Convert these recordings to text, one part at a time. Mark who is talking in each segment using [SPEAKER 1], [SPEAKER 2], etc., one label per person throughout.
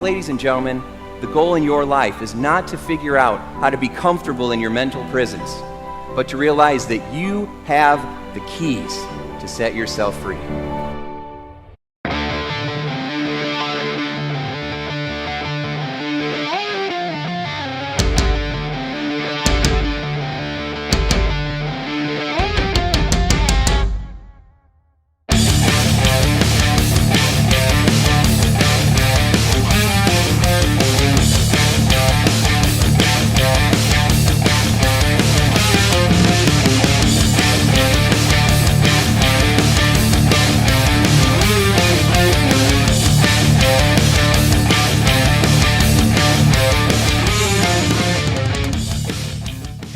[SPEAKER 1] Ladies and gentlemen, the goal in your life is not to figure out how to be comfortable in your mental prisons, but to realize that you have the keys to set yourself free.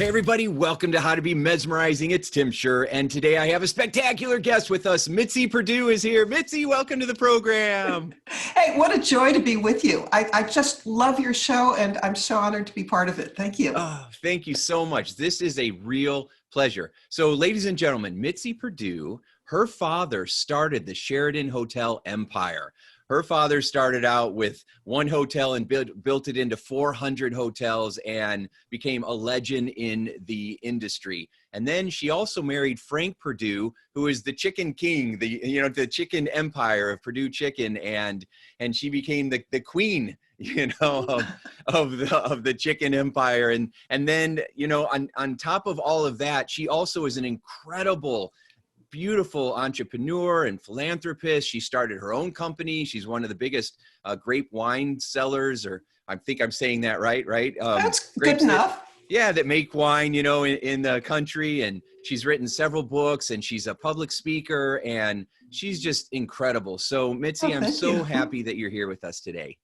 [SPEAKER 1] Everybody, welcome to How to Be Mesmerizing. It's Tim Shurr, and today I have a spectacular guest with us. Mitzi Perdue is here. Mitzi, welcome to the program.
[SPEAKER 2] Hey, what a joy to be with you. I just love your show, and I'm so honored to be part of it. Thank you.
[SPEAKER 1] Oh, thank you so much. This is a real pleasure. So, ladies and gentlemen, Mitzi Perdue, her father started the Sheraton Hotel empire. Her father started out with one hotel and built it into 400 hotels and became a legend in the industry. And then she also married Frank Perdue, who is the chicken king, the chicken empire of Perdue Chicken, and she became the queen, of the chicken empire. And then, on top of all of that, she also is an incredible, beautiful entrepreneur and philanthropist. She started her own company. She's one of the biggest grape wine sellers, or I think I'm saying that right?
[SPEAKER 2] That's good enough.
[SPEAKER 1] That make wine, in the country. And she's written several books, and she's a public speaker, and she's just incredible. So Mitzi, I'm so happy that you're here with us today.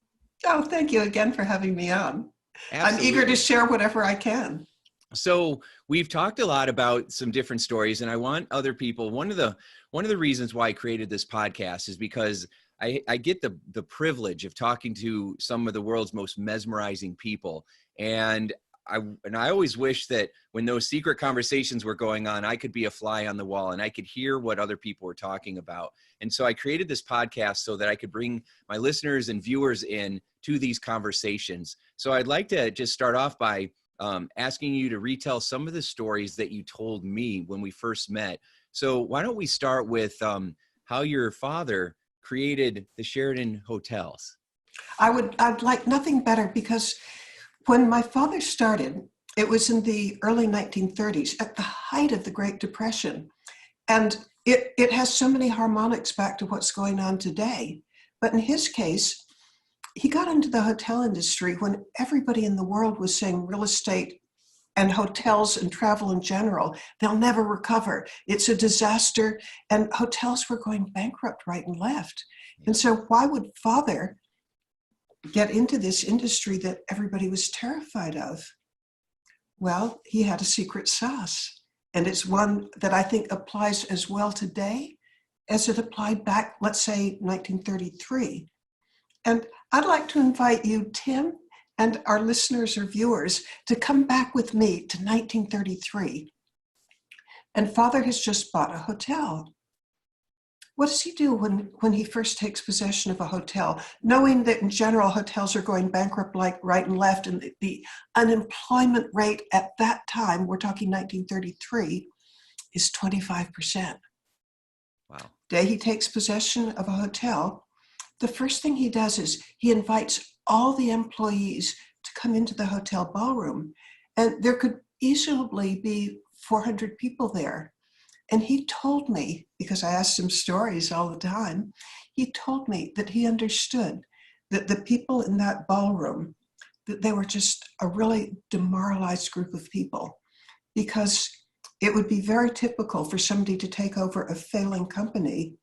[SPEAKER 2] Oh, thank you again for having me on.
[SPEAKER 1] Absolutely.
[SPEAKER 2] I'm eager to share whatever I can.
[SPEAKER 1] So we've talked a lot about some different stories, and I want other people, one of the reasons why I created this podcast is because I get the privilege of talking to some of the world's most mesmerizing people. And I always wish that when those secret conversations were going on, I could be a fly on the wall and I could hear what other people were talking about. And so I created this podcast so that I could bring my listeners and viewers in to these conversations. So I'd like to just start off by asking you to retell some of the stories that you told me when we first met. So why don't we start with how your father created the Sheraton hotels?
[SPEAKER 2] I'd like nothing better, because when my father started, it was in the early 1930s, at the height of the Great Depression. And it has so many harmonics back to what's going on today. But in his case, he got into the hotel industry when everybody in the world was saying real estate and hotels and travel in general, they'll never recover. It's a disaster. And hotels were going bankrupt right and left. And so why would father get into this industry that everybody was terrified of? Well, he had a secret sauce. And it's one that I think applies as well today as it applied back, let's say, 1933. And I'd like to invite you, Tim, and our listeners or viewers to come back with me to 1933. And father has just bought a hotel. What does he do when he first takes possession of a hotel, knowing that in general hotels are going bankrupt like right and left, and the unemployment rate at that time, we're talking 1933, is 25%.
[SPEAKER 1] Wow.
[SPEAKER 2] The day he takes possession of a hotel, the first thing he does is he invites all the employees to come into the hotel ballroom. And there could easily be 400 people there. And he told me, because I asked him stories all the time, he told me that he understood that the people in that ballroom, that they were just a really demoralized group of people, because it would be very typical for somebody to take over a failing company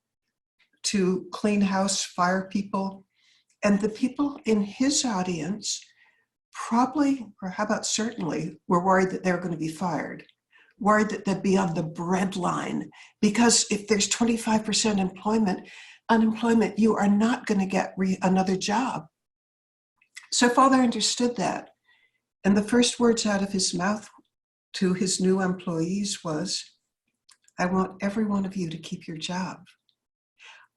[SPEAKER 2] to clean house, fire people. And the people in his audience probably, or how about certainly, were worried that they were going to be fired, worried that they'd be on the breadline. Because if there's 25% unemployment, you are not going to get another job. So father understood that. And the first words out of his mouth to his new employees was, I want every one of you to keep your job.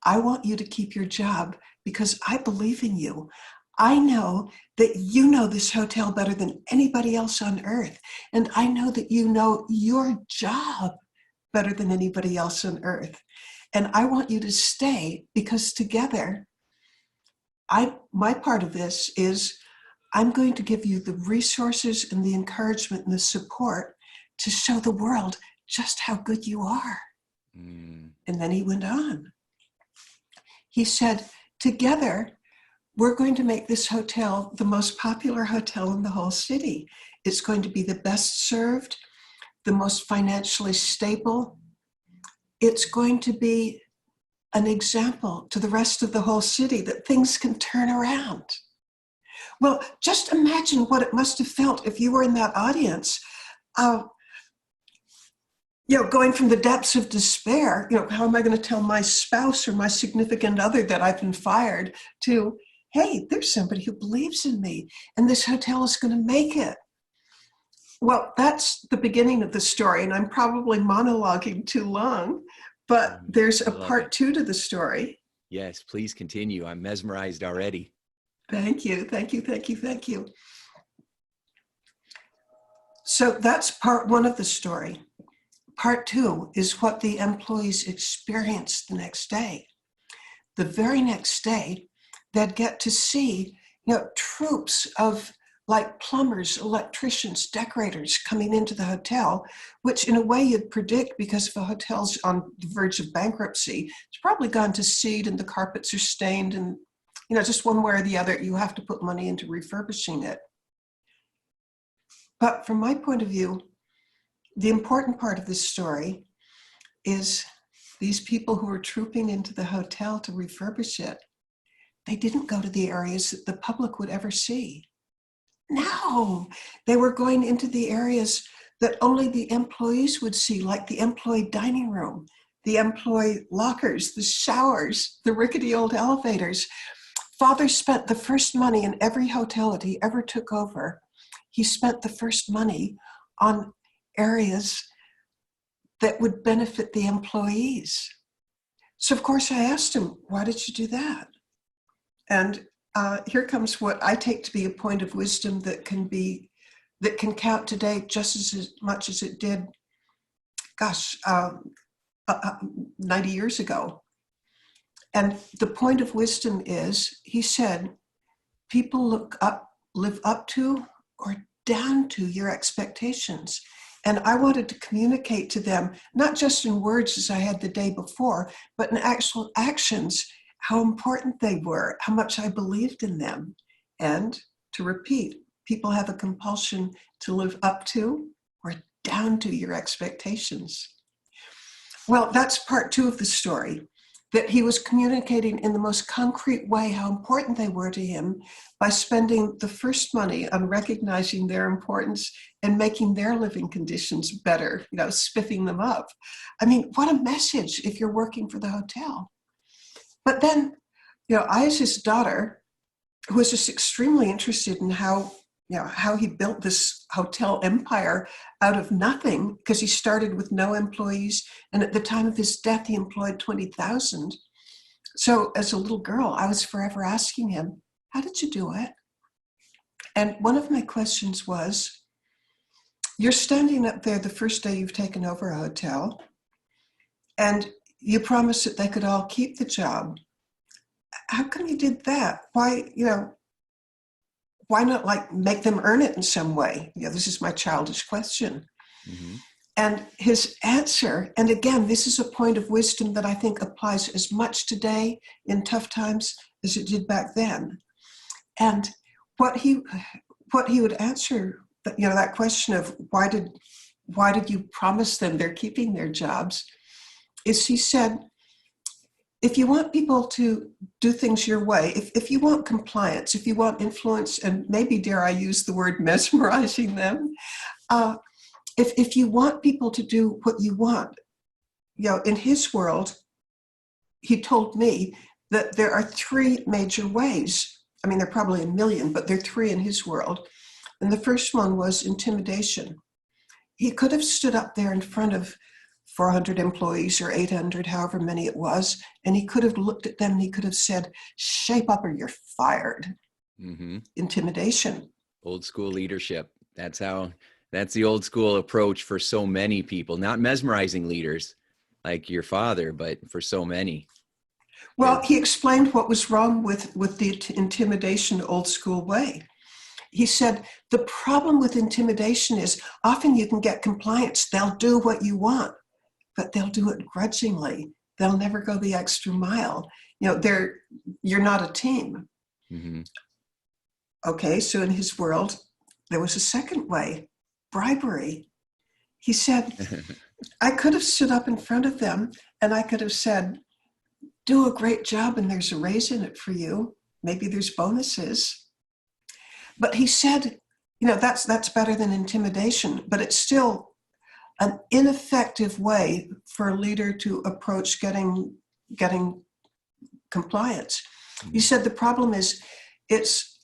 [SPEAKER 2] I want you to keep your job because I believe in you. I know that you know this hotel better than anybody else on earth. And I know that you know your job better than anybody else on earth. And I want you to stay because together, my part of this is I'm going to give you the resources and the encouragement and the support to show the world just how good you are. And then he went on. He said, together, we're going to make this hotel the most popular hotel in the whole city. It's going to be the best served, the most financially stable. It's going to be an example to the rest of the whole city that things can turn around. Well, just imagine what it must have felt if you were in that audience, going from the depths of despair, how am I going to tell my spouse or my significant other that I've been fired, to, hey, there's somebody who believes in me and this hotel is going to make it. Well, that's the beginning of the story, and I'm probably monologuing too long, but there's a part 2 to the story.
[SPEAKER 1] Yes, please continue. I'm mesmerized already.
[SPEAKER 2] Thank you, thank you, thank you, thank you. So that's part 1 of the story. Part 2 is what the employees experienced the next day. The very next day, they'd get to see, troops of like plumbers, electricians, decorators coming into the hotel, which in a way you'd predict because if a hotel's on the verge of bankruptcy, it's probably gone to seed and the carpets are stained and, just one way or the other, you have to put money into refurbishing it. But from my point of view, the important part of this story is these people who were trooping into the hotel to refurbish it, they didn't go to the areas that the public would ever see. No, they were going into the areas that only the employees would see, like the employee dining room, the employee lockers, the showers, the rickety old elevators. Father spent the first money in every hotel that he ever took over. He spent the first money on areas that would benefit the employees. So of course I asked him, why did you do that? And here comes what I take to be a point of wisdom that can count today just as much as it did, 90 years ago. And the point of wisdom is, he said, people live up to or down to your expectations. And I wanted to communicate to them, not just in words as I had the day before, but in actual actions, how important they were, how much I believed in them. And to repeat, people have a compulsion to live up to or down to your expectations. Well, that's part 2 of the story, that he was communicating in the most concrete way how important they were to him by spending the first money on recognizing their importance and making their living conditions better, spiffing them up. I mean, what a message if you're working for the hotel. But then, I, as his daughter, who was just extremely interested in how he built this hotel empire out of nothing, because he started with no employees, and at the time of his death, he employed 20,000. So as a little girl, I was forever asking him, how did you do it? And one of my questions was, you're standing up there the first day you've taken over a hotel, and you promised that they could all keep the job. How come you did that? Why not make them earn it in some way? This is my childish question. Mm-hmm. And his answer, and again, this is a point of wisdom that I think applies as much today in tough times as it did back then. And what he would answer, that question of why did you promise them they're keeping their jobs, is he said, if you want people to do things your way, if you want compliance, if you want influence, and maybe dare I use the word mesmerizing them, if you want people to do what you want, in his world, he told me that there are 3 major ways. I mean, there are probably a million, but there are 3 in his world. And the first one was intimidation. He could have stood up there in front of 400 employees or 800, however many it was, and he could have looked at them and he could have said, shape up or you're fired.
[SPEAKER 1] Mm-hmm.
[SPEAKER 2] Intimidation.
[SPEAKER 1] Old school leadership. That's the old school approach for so many people, not mesmerizing leaders like your father, but for so many.
[SPEAKER 2] Well, he explained what was wrong with the intimidation old school way. He said, the problem with intimidation is often you can get compliance. They'll do what you want, but they'll do it grudgingly. They'll never go the extra mile. You're not a team.
[SPEAKER 1] Mm-hmm.
[SPEAKER 2] Okay, so in his world, there was a second way, bribery. He said, I could have stood up in front of them and I could have said, do a great job and there's a raise in it for you. Maybe there's bonuses. But he said, that's better than intimidation, but it's still an ineffective way for a leader to approach getting compliance. He said the problem is it's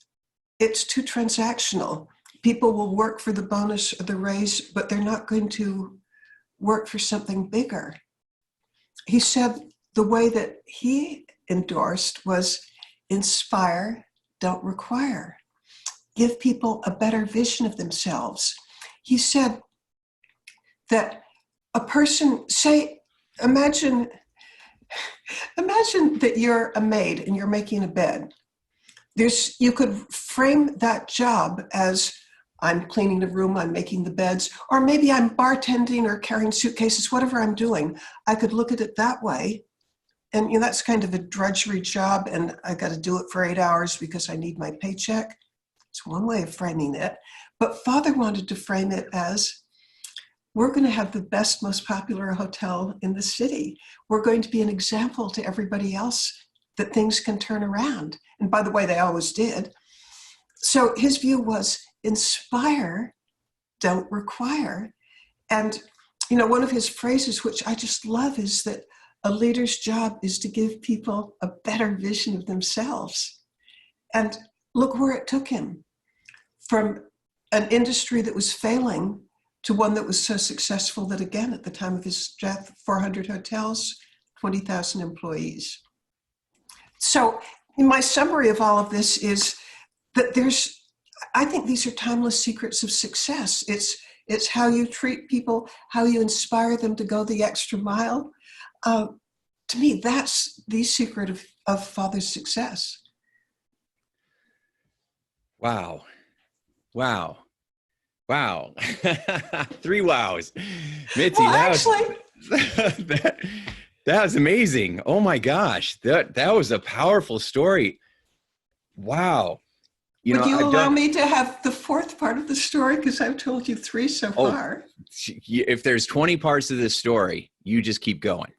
[SPEAKER 2] too transactional. People will work for the bonus or the raise, but they're not going to work for something bigger. He said the way that he endorsed was inspire, don't require. Give people a better vision of themselves. He said that a person, imagine that you're a maid and you're making a bed. You could frame that job as I'm cleaning the room, I'm making the beds, or maybe I'm bartending or carrying suitcases, whatever I'm doing. I could look at it that way. And that's kind of a drudgery job and I got to do it for 8 hours because I need my paycheck. It's one way of framing it. But Father wanted to frame it as, we're going to have the best, most popular hotel in the city. We're going to be an example to everybody else that things can turn around. And by the way, they always did. So his view was inspire, don't require. And, one of his phrases, which I just love, is that a leader's job is to give people a better vision of themselves. And look where it took him, from an industry that was failing to one that was so successful that, again, at the time of his death, 400 hotels, 20,000 employees. So my summary of all of this is that I think these are timeless secrets of success. It's how you treat people, how you inspire them to go the extra mile. To me, that's the secret of Father's success.
[SPEAKER 1] Wow. 3 wows. Mitzi, that was amazing. Oh my gosh. That was a powerful story. Wow.
[SPEAKER 2] Would you allow me to have the fourth part of the story? Because I've told you 3 so far.
[SPEAKER 1] If there's 20 parts of this story, you just keep going.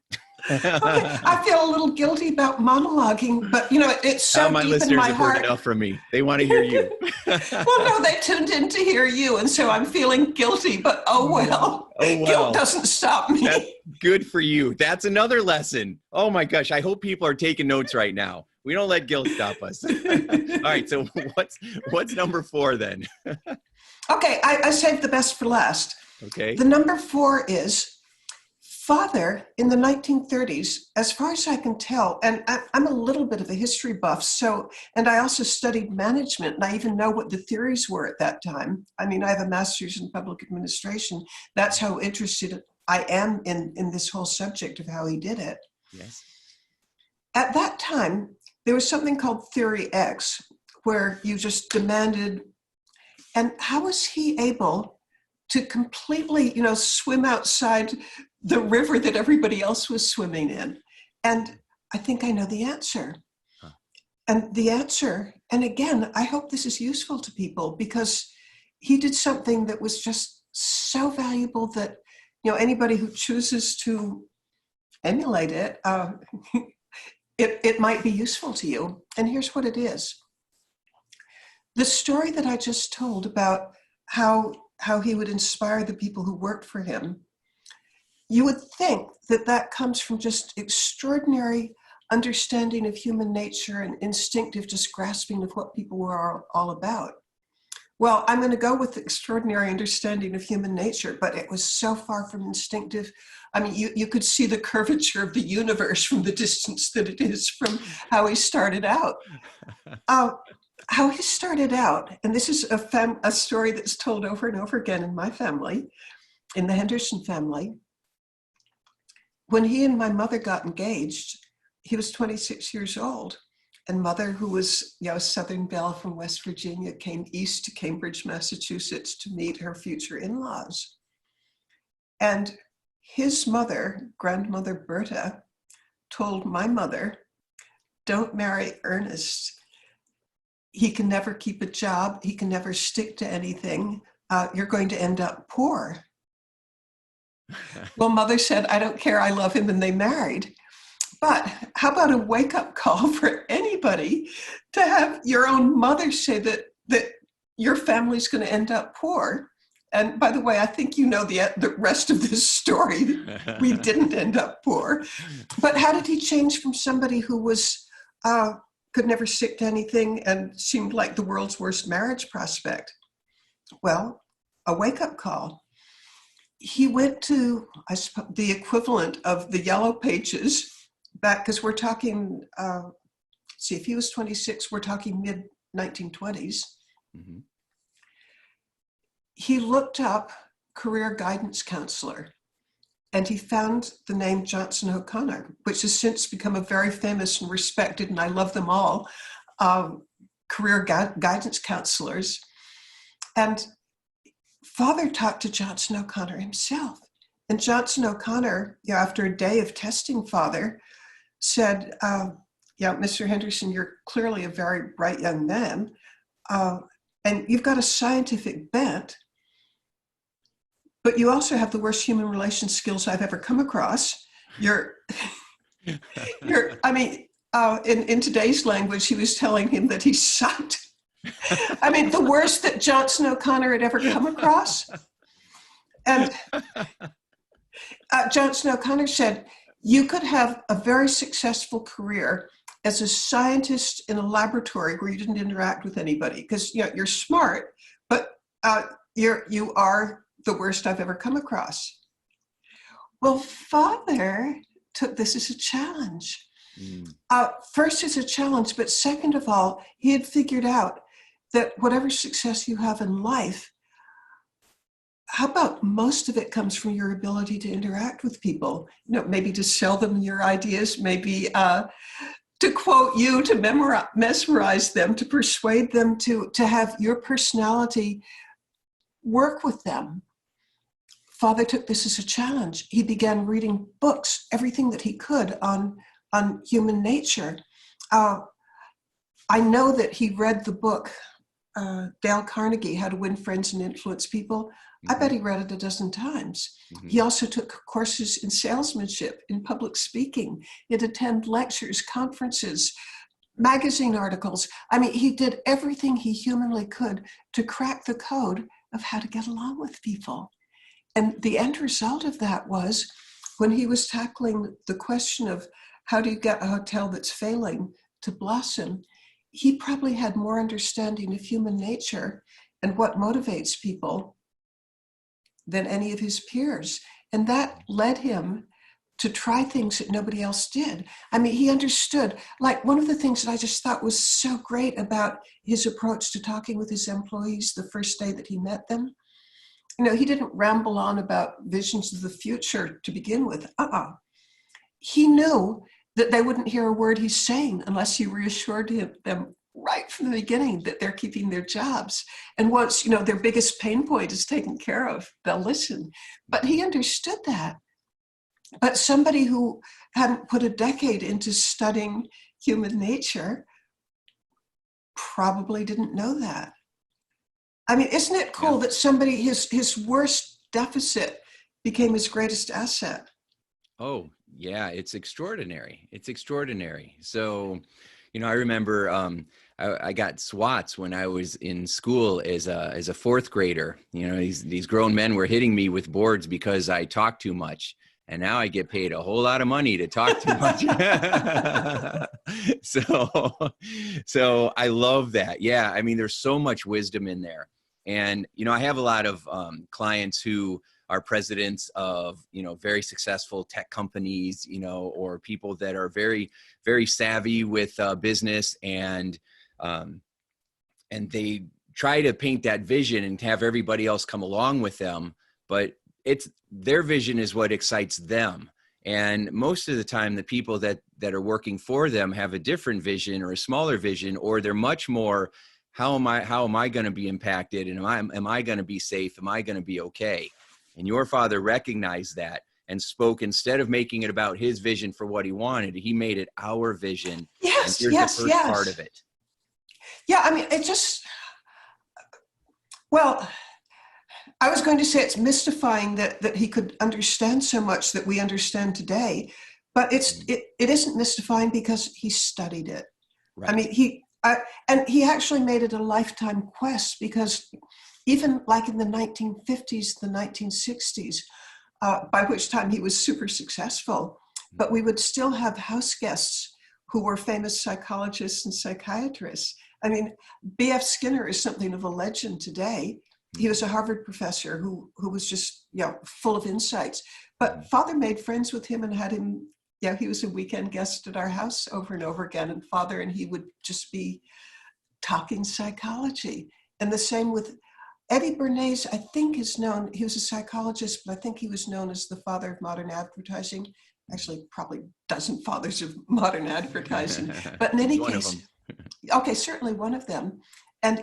[SPEAKER 2] Okay. I feel a little guilty about monologuing, but it's so
[SPEAKER 1] my
[SPEAKER 2] deep in
[SPEAKER 1] listeners
[SPEAKER 2] my
[SPEAKER 1] have
[SPEAKER 2] heart.
[SPEAKER 1] heard enough from me. They want to hear you.
[SPEAKER 2] Well, no, they tuned in to hear you, and so I'm feeling guilty, but oh well. Guilt doesn't stop me.
[SPEAKER 1] That's good for you. That's another lesson. Oh my gosh. I hope people are taking notes right now. We don't let guilt stop us. All right. So what's number 4 then?
[SPEAKER 2] Okay. I saved the best for last.
[SPEAKER 1] Okay.
[SPEAKER 2] The number 4 is Father in the 1930s, as far as I can tell, and I'm a little bit of a history buff, and I also studied management, and I even know what the theories were at that time. I mean, I have a master's in public administration. That's how interested I am in this whole subject of how he did it.
[SPEAKER 1] Yes.
[SPEAKER 2] At that time, there was something called Theory X, where you just demanded, and how was he able to completely, swim outside the river that everybody else was swimming in? And I think I know the answer. Huh. And the answer, and again, I hope this is useful to people, because he did something that was just so valuable that, anybody who chooses to emulate it, it might be useful to you. And here's what it is. The story that I just told about how he would inspire the people who worked for him, you would think that comes from just extraordinary understanding of human nature and instinctive just grasping of what people were all about. Well, I'm going to go with extraordinary understanding of human nature, but it was so far from instinctive. I mean, you could see the curvature of the universe from the distance that it is from how he started out. how he started out, and this is a story that's told over and over again in my family, in the Henderson family. When he and my mother got engaged, he was 26 years old. And mother, who was, a Southern belle from West Virginia, came east to Cambridge, Massachusetts to meet her future in-laws. And his mother, grandmother Berta, told my mother, don't marry Ernest. He can never keep a job. He can never stick to anything. You're going to end up poor. Well, mother said, I don't care. I love him. And they married. But how about a wake-up call for anybody to have your own mother say that your family's going to end up poor? And by the way, I think you know the rest of this story. We didn't end up poor. But how did he change from somebody who was could never stick to anything and seemed like the world's worst marriage prospect? Well, a wake-up call. He went to the equivalent of the Yellow Pages back, because we're talking, see, if he was 26, we're talking mid-1920s. Mm-hmm. He looked up career guidance counselor, and he found the name Johnson O'Connor, which has since become a very famous and respected, and I love them all, career guidance counselors. And Father talked to Johnson O'Connor himself. And Johnson O'Connor, after a day of testing Father, said, Mr. Henderson, you're clearly a very bright young man, and you've got a scientific bent, but you also have the worst human relations skills I've ever come across. In today's language, he was telling him that he sucked. I mean, the worst that Johnson O'Connor had ever come across. And Johnson O'Connor said, you could have a very successful career as a scientist in a laboratory where you didn't interact with anybody, because you're smart, but you are the worst I've ever come across. Well, Father took this as a challenge. First as a challenge, but second of all, he had figured out that whatever success you have in life, how about most of it comes from your ability to interact with people? Maybe to sell them your ideas, maybe to quote you, to mesmerize them, to persuade them to have your personality work with them. Father took this as a challenge. He began reading books, everything that he could on human nature. I know that he read the book, Dale Carnegie, How to Win Friends and Influence People. Mm-hmm. I bet he read it a dozen times. Mm-hmm. He also took courses in salesmanship, in public speaking. He'd attend lectures, conferences, magazine articles. I mean, he did everything he humanly could to crack the code of how to get along with people. And the end result of that was, when he was tackling the question of how do you get a hotel that's failing to blossom, he probably had more understanding of human nature and what motivates people than any of his peers. And that led him to try things that nobody else did. I mean, he understood, like one of the things that I just thought was so great about his approach to talking with his employees the first day that he met them. He didn't ramble on about visions of the future to begin with. He knew that they wouldn't hear a word he's saying unless he reassured them right from the beginning that they're keeping their jobs. And once, their biggest pain point is taken care of, they'll listen. But he understood that. But somebody who hadn't put a decade into studying human nature probably didn't know that. I mean, isn't it cool that somebody, his worst deficit became his greatest asset?
[SPEAKER 1] Oh, yeah, it's extraordinary. It's extraordinary. So, I remember I got swats when I was in school as a fourth grader. These grown men were hitting me with boards because I talked too much. And now I get paid a whole lot of money to talk too much. So I love that. Yeah, I mean, there's so much wisdom in there. And, I have a lot of clients who are presidents of, very successful tech companies, or people that are very, very savvy with business. And they try to paint that vision and have everybody else come along with them, but it's their vision is what excites them. And most of the time, the people that are working for them have a different vision or a smaller vision, or they're much more, how am I going to be impacted? And am I going to be safe? Am I going to be okay? And your father recognized that and spoke, instead of making it about his vision for what he wanted, he made it our vision.
[SPEAKER 2] Yes,
[SPEAKER 1] and here's the first part of it.
[SPEAKER 2] Yeah, I mean, it just, well, I was going to say it's mystifying that he could understand so much that we understand today, but it isn't mystifying because he studied it. Right. I mean, and he actually made it a lifetime quest, because even like in the 1950s, the 1960s, by which time he was super successful, but we would still have house guests who were famous psychologists and psychiatrists. I mean, B.F. Skinner is something of a legend today. He was a Harvard professor who was just, full of insights. But Father made friends with him and had him, he was a weekend guest at our house over and over again. And Father and he would just be talking psychology. And the same with Eddie Bernays, I think is known, he was a psychologist, but I think he was known as the father of modern advertising. Actually, probably dozen fathers of modern advertising. But in any case, okay, certainly one of them. And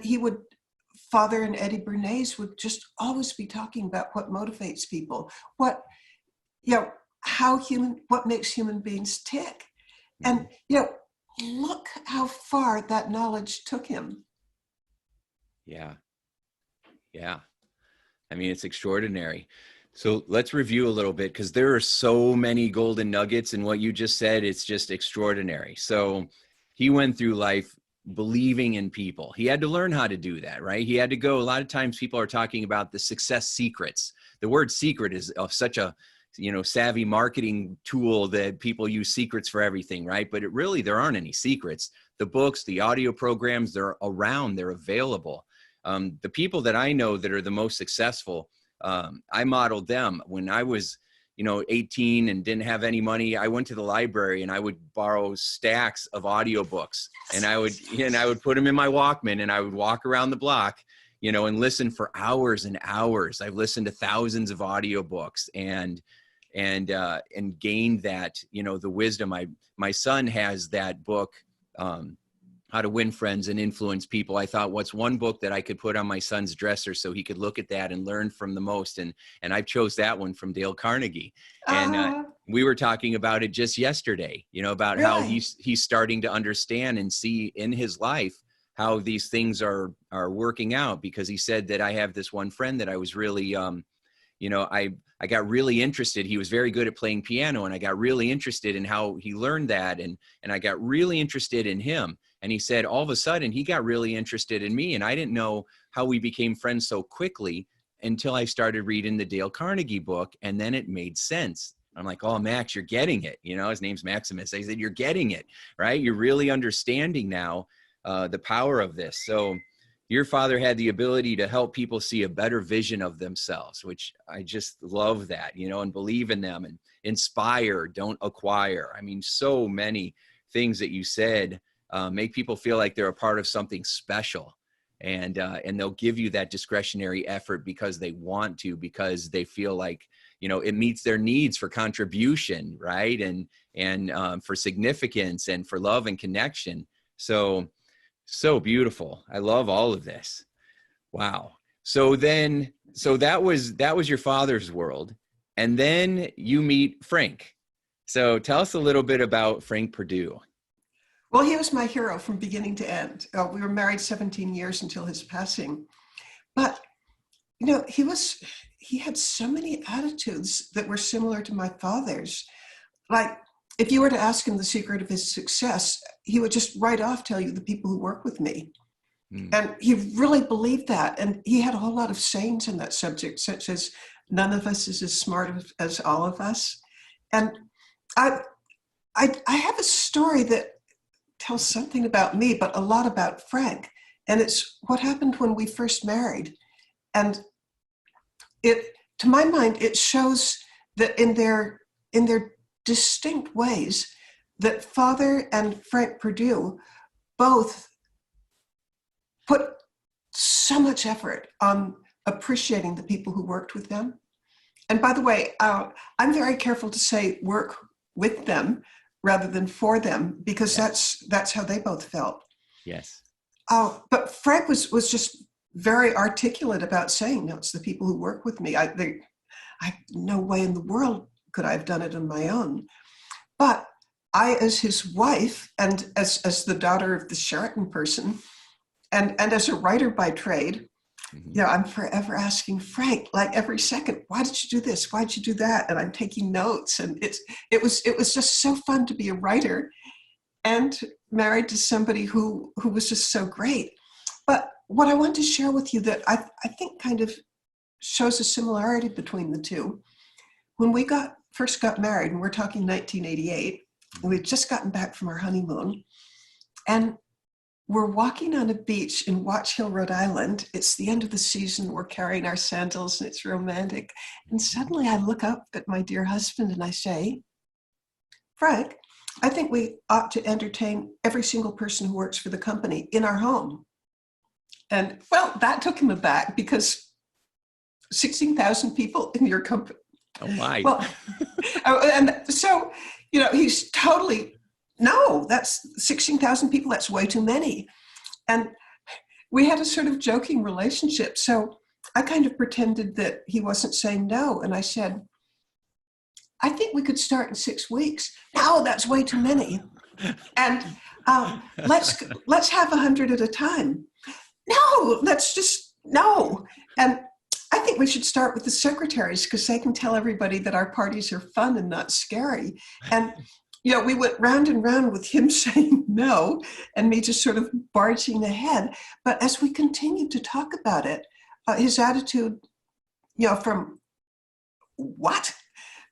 [SPEAKER 2] Father and Eddie Bernays would just always be talking about what motivates people, what makes human beings tick. And, look how far that knowledge took him.
[SPEAKER 1] Yeah. Yeah. I mean, it's extraordinary. So let's review a little bit, because there are so many golden nuggets in what you just said. It's just extraordinary. So he went through life believing in people. He had to learn how to do that, right? He had to go. A lot of times people are talking about the success secrets. The word secret is of such a, savvy marketing tool that people use secrets for everything, right? But there aren't any secrets. The books, the audio programs, they're around, they're available. The people that I know that are the most successful, I modeled them when I was 18 and didn't have any money. I went to the library and I would borrow stacks of audiobooks, and I would put them in my Walkman, and I would walk around the block, and listen for hours and hours. I've listened to thousands of audiobooks and gained that, the wisdom. My son has that book, How to Win Friends and Influence People. I thought, what's one book that I could put on my son's dresser so he could look at that and learn from the most? And I chose that one from Dale Carnegie. And we were talking about it just yesterday, about really? How he's starting to understand and see in his life how these things are working out, because he said that I have this one friend that I was really, I got really interested. He was very good at playing piano, and I got really interested in how he learned that. And I got really interested in him. And he said, all of a sudden, he got really interested in me. And I didn't know how we became friends so quickly until I started reading the Dale Carnegie book. And then it made sense. I'm like, oh, Max, you're getting it. His name's Maximus. I said, you're getting it, right? You're really understanding now the power of this. So your father had the ability to help people see a better vision of themselves, which I just love that, and believe in them and inspire, don't acquire. I mean, so many things that you said make people feel like they're a part of something special, and they'll give you that discretionary effort because they want to, because they feel like, it meets their needs for contribution, right? And for significance and for love and connection. So beautiful. I love all of this. Wow. So that was your father's world. And then you meet Frank. So tell us a little bit about Frank Perdue.
[SPEAKER 2] Well, he was my hero from beginning to end. We were married 17 years until his passing. But, he had so many attitudes that were similar to my father's. Like, if you were to ask him the secret of his success, he would just right off tell you the people who work with me. And he really believed that. And he had a whole lot of sayings in that subject, such as, none of us is as smart as all of us. And I have a story that tells something about me, but a lot about Frank. And it's what happened when we first married. And to my mind, it shows that in their distinct ways, that Father and Frank Perdue both put so much effort on appreciating the people who worked with them. And by the way, I'm very careful to say work with them rather than for them, because that's how they both felt.
[SPEAKER 1] Yes.
[SPEAKER 2] But Frank was just very articulate about saying, no, it's the people who work with me. No way in the world could I have done it on my own. But I, as his wife, and as the daughter of the Sheraton person, and as a writer by trade, I'm forever asking Frank, like every second, why did you do this? Why did you do that? And I'm taking notes. And it was just so fun to be a writer and married to somebody who was just so great. But what I want to share with you that I think kind of shows a similarity between the two. When we first got married, and we're talking 1988, and we'd just gotten back from our honeymoon, and we're walking on a beach in Watch Hill, Rhode Island. It's the end of the season. We're carrying our sandals and it's romantic. And suddenly I look up at my dear husband and I say, Frank, I think we ought to entertain every single person who works for the company in our home. And well, that took him aback, because 16,000 people in your company.
[SPEAKER 1] Oh my.
[SPEAKER 2] Well, and so, he's totally, no, that's 16,000 people. That's way too many. And we had a sort of joking relationship. So I kind of pretended that he wasn't saying no. And I said, I think we could start in 6 weeks. No, that's way too many. And let's have 100 at a time. No, no. And I think we should start with the secretaries, because they can tell everybody that our parties are fun and not scary. And we went round and round with him saying no and me just sort of barging ahead. But as we continued to talk about it, his attitude, from what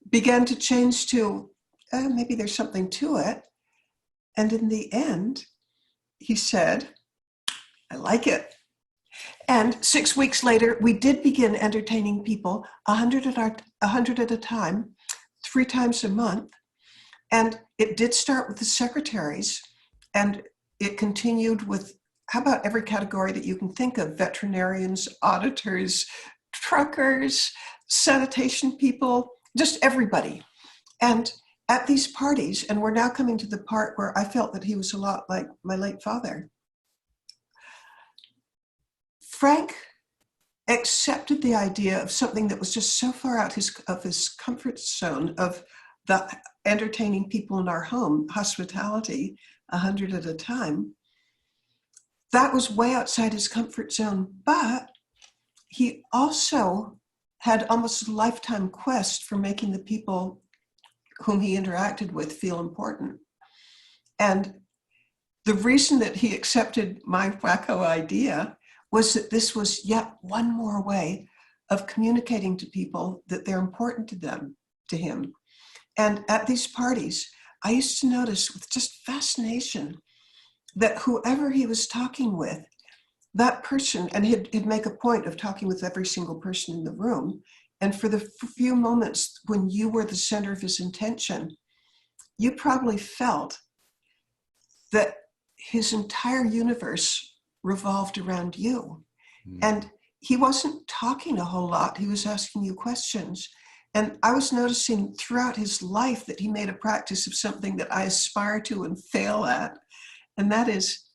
[SPEAKER 2] began to change to maybe there's something to it. And in the end, he said, I like it. And 6 weeks later, we did begin entertaining people 100 at a time, 3 times a month. And it did start with the secretaries, and it continued with, how about every category that you can think of: veterinarians, auditors, truckers, sanitation people, just everybody. And at these parties, and we're now coming to the part where I felt that he was a lot like my late father, Frank accepted the idea of something that was just so far out of his comfort zone of the entertaining people in our home, hospitality, 100 at a time. That was way outside his comfort zone, but he also had almost a lifetime quest for making the people whom he interacted with feel important. And the reason that he accepted my wacko idea was that this was yet one more way of communicating to people that they're important to them, to him. And at these parties, I used to notice with just fascination that whoever he was talking with, that person, and he'd make a point of talking with every single person in the room. And for the few moments when you were the center of his intention, you probably felt that his entire universe revolved around you. And he wasn't talking a whole lot. He was asking you questions. And I was noticing throughout his life that he made a practice of something that I aspire to and fail at. And that is,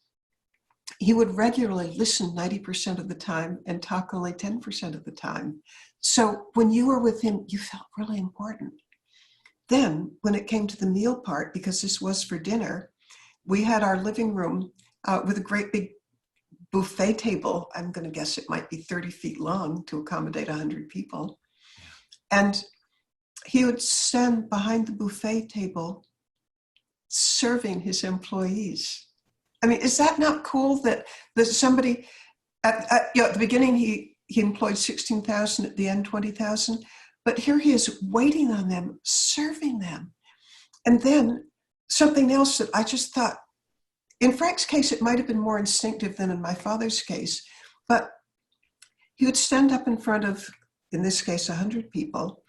[SPEAKER 2] he would regularly listen 90% of the time and talk only 10% of the time. So when you were with him, you felt really important. Then when it came to the meal part, because this was for dinner, we had our living room with a great big buffet table. I'm going to guess it might be 30 feet long to accommodate 100 people. And he would stand behind the buffet table serving his employees. I mean, is that not cool that somebody, at the beginning, he employed 16,000, at the end 20,000, but here he is waiting on them, serving them. And then something else that I just thought, in Frank's case, it might have been more instinctive than in my father's case, but he would stand up in front of, in this case, 100 people,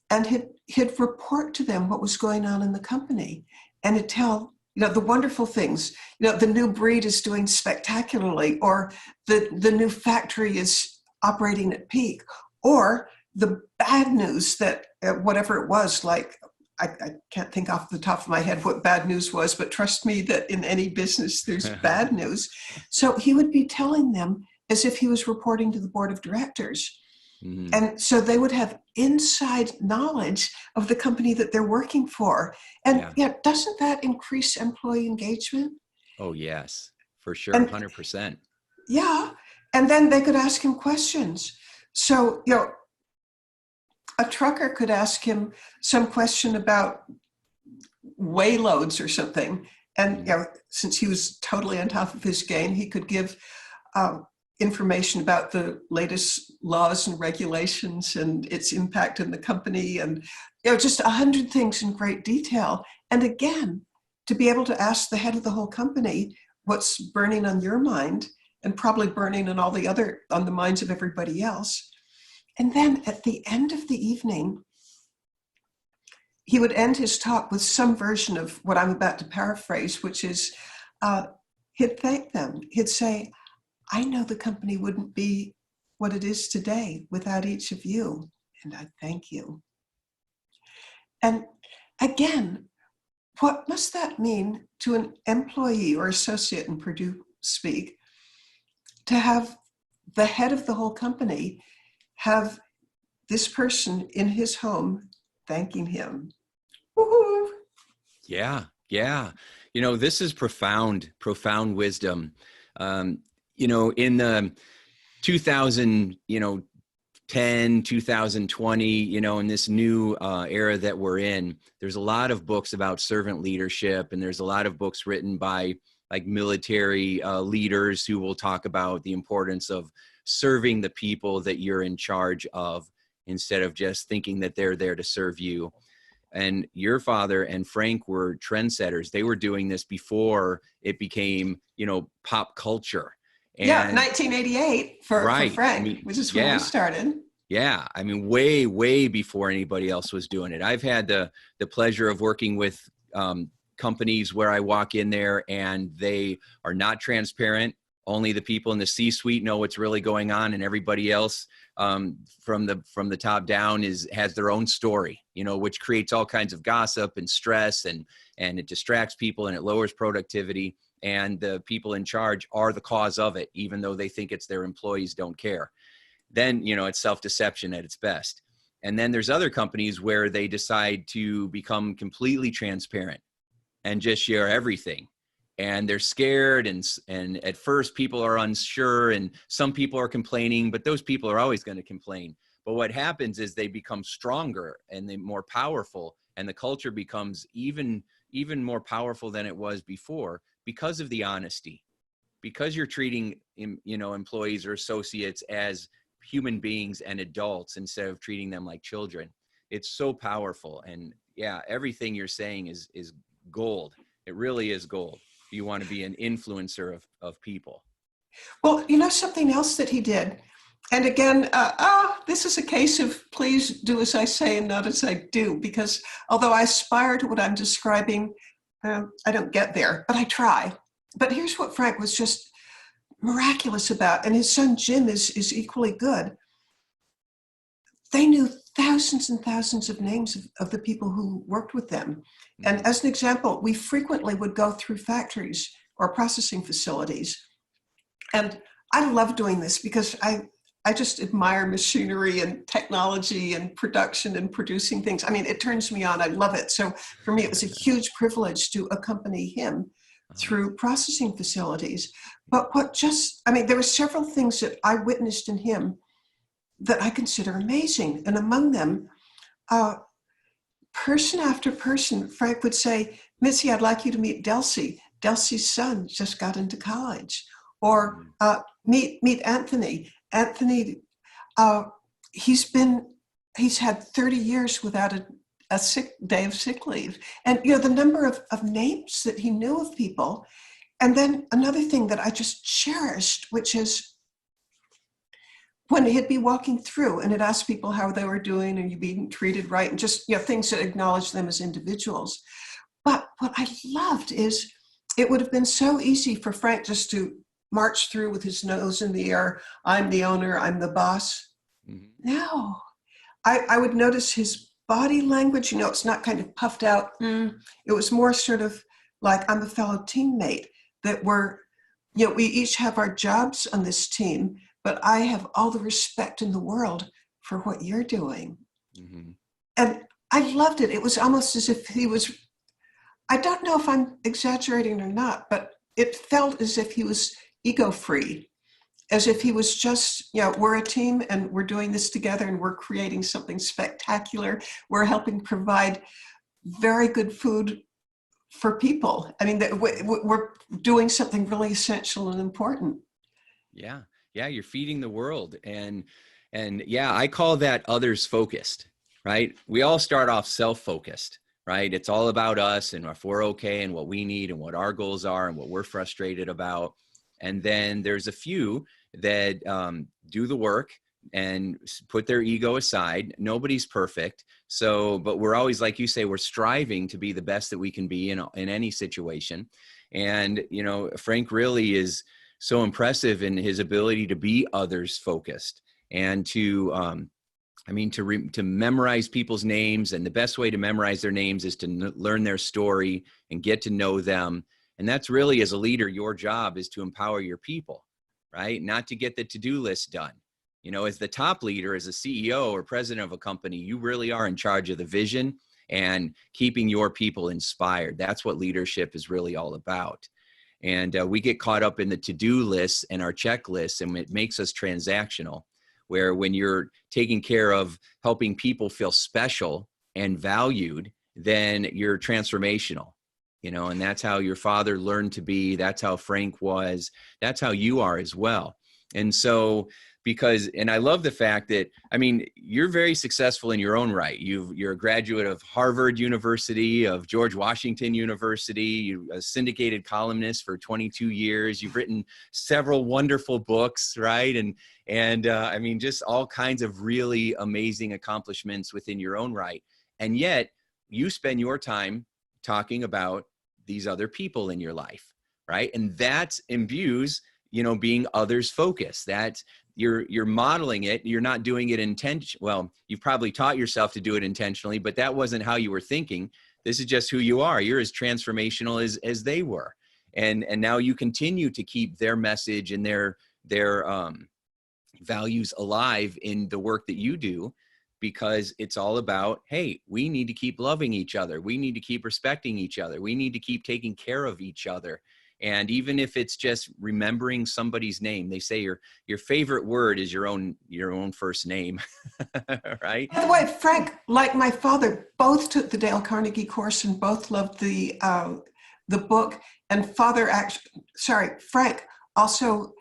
[SPEAKER 2] and he'd report to them what was going on in the company, and he'd tell the wonderful things, the new breed is doing spectacularly, or the new factory is operating at peak, or the bad news that whatever it was, like, I can't think off the top of my head what bad news was, but trust me that in any business there's bad news. So he would be telling them as if he was reporting to the board of directors. Mm-hmm. And so they would have inside knowledge of the company that they're working for. And doesn't that increase employee engagement?
[SPEAKER 1] Oh, yes, for sure. And, 100%.
[SPEAKER 2] Yeah. And then they could ask him questions. So, a trucker could ask him some question about weigh loads or something. And since he was totally on top of his game, he could give information about the latest laws and regulations and its impact in the company, and just 100 things in great detail. And again, to be able to ask the head of the whole company what's burning on your mind, and probably burning on on the minds of everybody else. And then at the end of the evening, he would end his talk with some version of what I'm about to paraphrase, which is, he'd thank them. He'd say, I know the company wouldn't be what it is today without each of you, and I thank you. And again, what must that mean to an employee or associate in Perdue speak, to have the head of the whole company have this person in his home thanking him? Woohoo!
[SPEAKER 1] Yeah. This is profound wisdom. In the 2010, 2020, in this new era that we're in, there's a lot of books about servant leadership, and there's a lot of books written by like military leaders who will talk about the importance of serving the people that you're in charge of, instead of just thinking that they're there to serve you. And your father and Frank were trendsetters. They were doing this before it became, pop culture. And
[SPEAKER 2] 1988 for Frank, which is when we started.
[SPEAKER 1] Yeah, way, way before anybody else was doing it. I've had the pleasure of working with companies where I walk in there and they are not transparent. Only the people in the C-suite know what's really going on, and everybody else from the top down has their own story, which creates all kinds of gossip and stress, and it distracts people and it lowers productivity. And the people in charge are the cause of it, even though they think it's their employees don't care. Then, it's self-deception at its best. And then there's other companies where they decide to become completely transparent and just share everything. And they're scared, and at first people are unsure, and some people are complaining, but those people are always going to complain. But what happens is they become stronger and they're more powerful, and the culture becomes even more powerful than it was before, because of the honesty, because you're treating, employees or associates as human beings and adults instead of treating them like children. It's so powerful. And everything you're saying is gold. It really is gold. You want to be an influencer of people.
[SPEAKER 2] Well, something else that he did, and again, this is a case of please do as I say and not as I do, because although I aspire to what I'm describing, I don't get there, but I try. But here's what Frank was just miraculous about, and his son Jim is equally good. They knew thousands and thousands of names of the people who worked with them. And as an example, we frequently would go through factories or processing facilities. And I love doing this because I just admire machinery and technology and production and producing things. It turns me on. I love it. So for me, it was a huge privilege to accompany him through processing facilities. But there were several things that I witnessed in him that I consider amazing. And among them, person after person, Frank would say, Mitzi, I'd like you to meet Delcy. Delcy's son just got into college. Or meet Anthony. Anthony, he's had 30 years without a sick day of sick leave. And the number of names that he knew of people. And then another thing that I just cherished, which is when he'd be walking through and he'd ask people how they were doing, and you being treated right, and just things that acknowledge them as individuals. But what I loved is it would have been so easy for Frank just to march through with his nose in the air. I'm the owner, I'm the boss. Mm-hmm. No, I would notice his body language. You know, it's not kind of puffed out. It was more sort of like, I'm a fellow teammate, that we're, you know, we each have our jobs on this team, but I have all the respect in the world for what you're doing. Mm-hmm. And I loved it. It was almost as if he was, I don't know if I'm exaggerating or not, but it felt as if he was ego-free, as if he was just, you know, we're a team and we're doing this together and we're creating something spectacular. We're helping provide very good food for people. I mean, we're doing something really essential and important.
[SPEAKER 1] Yeah. Yeah. You're feeding the world. And yeah, I call that others focused, right? We all start off self-focused, right? It's all about us and if we're okay and what we need and what our goals are and what we're frustrated about. And then there's a few that do the work and put their ego aside. Nobody's perfect. So, but we're always, like you say, we're striving to be the best that we can be in any situation. And, you know, Frank really is so impressive in his ability to be others focused and to, to memorize people's names. And the best way to memorize their names is to learn their story and get to know them. And that's really, as a leader, your job is to empower your people, right? Not to get the to-do list done. You know, as the top leader, as a CEO or president of a company, you really are in charge of the vision and keeping your people inspired. That's what leadership is really all about. And we get caught up in the to-do lists and our checklists, and it makes us transactional, where when you're taking care of helping people feel special and valued, then you're transformational. You know, and that's how your father learned to be. That's how Frank was. That's how you are as well. And so, and I love the fact that, I mean, you're very successful in your own right. You're a graduate of Harvard University, of George Washington University. You're a syndicated columnist for 22 years. You've written several wonderful books, right? And I mean, just all kinds of really amazing accomplishments within your own right. And yet you spend your time talking about these other people in your life, right? And that imbues, you know, being others focused. That you're modeling it. You're not doing it well, you've probably taught yourself to do it intentionally, but that wasn't how you were thinking. This is just who you are. You're as transformational as they were. And now you continue to keep their message and their values alive in the work that you do, because it's all about, hey, we need to keep loving each other. We need to keep respecting each other. We need to keep taking care of each other. And even if it's just remembering somebody's name, they say your favorite word is your own first name, right?
[SPEAKER 2] By the way, Frank, like my father, both took the Dale Carnegie course and both loved the book. And Frank also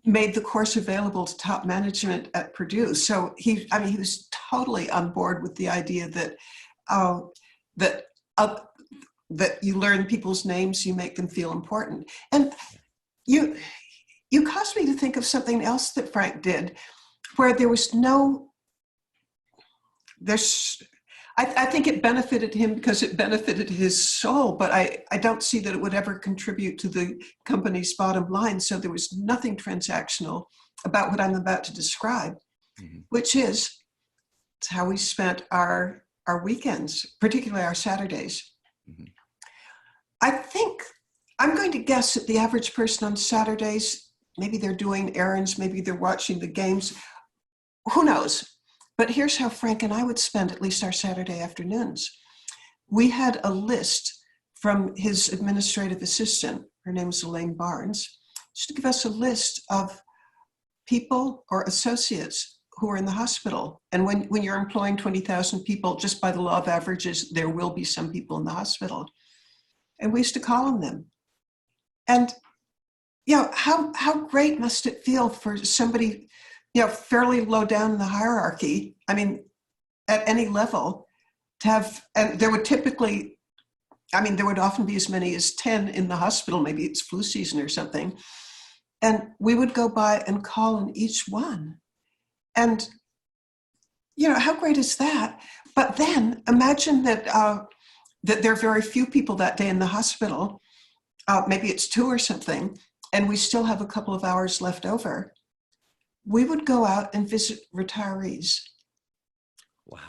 [SPEAKER 2] made the course available to top management at Purdue. So he was totally on board with the idea that that you learn people's names, you make them feel important. And you caused me to think of something else that Frank did, where there was I think it benefited him because it benefited his soul, but I don't see that it would ever contribute to the company's bottom line. So there was nothing transactional about what I'm about to describe, mm-hmm. which is how we spent our weekends, particularly our Saturdays. Mm-hmm. I think I'm going to guess that the average person on Saturdays, maybe they're doing errands, maybe they're watching the games, who knows? But here's how Frank and I would spend at least our Saturday afternoons. We had a list from his administrative assistant, her name was Elaine Barnes, just to give us a list of people or associates who are in the hospital. And when you're employing 20,000 people, just by the law of averages, there will be some people in the hospital. And we used to call on them. And, you know, how great must it feel for somebody, you know, fairly low down in the hierarchy, I mean, at any level, to have, and there would often be as many as 10 in the hospital, maybe it's flu season or something. And we would go by and call on each one. And, you know, how great is that? But then imagine that that there are very few people that day in the hospital, maybe it's 2 or something, and we still have a couple of hours left over, we would go out and visit retirees.
[SPEAKER 1] Wow.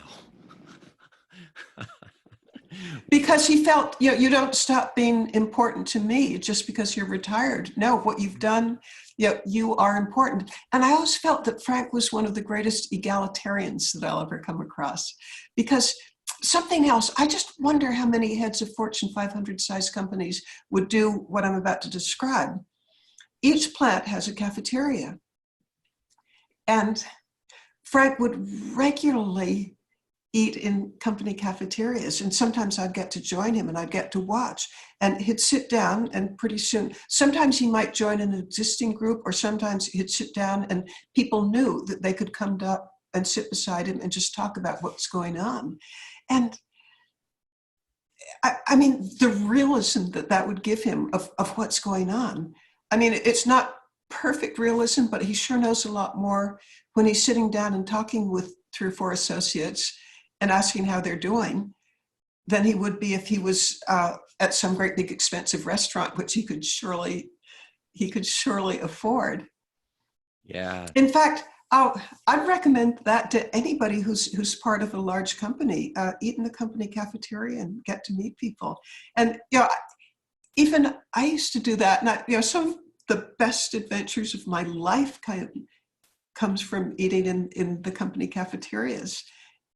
[SPEAKER 2] Because he felt, you don't stop being important to me just because you're retired. No, what you've done, you are important. And I always felt that Frank was one of the greatest egalitarians that I'll ever come across. Because something else, I just wonder how many heads of Fortune 500 size companies would do what I'm about to describe. Each plant has a cafeteria. And Frank would regularly eat in company cafeterias, and sometimes I'd get to join him and I'd get to watch, and he'd sit down, and pretty soon, sometimes he might join an existing group, or sometimes he'd sit down and people knew that they could come up and sit beside him and just talk about what's going on. And I mean, the realism that would give him of what's going on. I mean, it's not perfect realism, but he sure knows a lot more when he's sitting down and talking with 3 or 4 associates and asking how they're doing than he would be if he was at some great big expensive restaurant, which he could surely afford.
[SPEAKER 1] Yeah.
[SPEAKER 2] In fact, I'd recommend that to anybody who's part of a large company. Eat in the company cafeteria and get to meet people. And even I used to do that. And some of the best adventures of my life kind of comes from eating in the company cafeterias.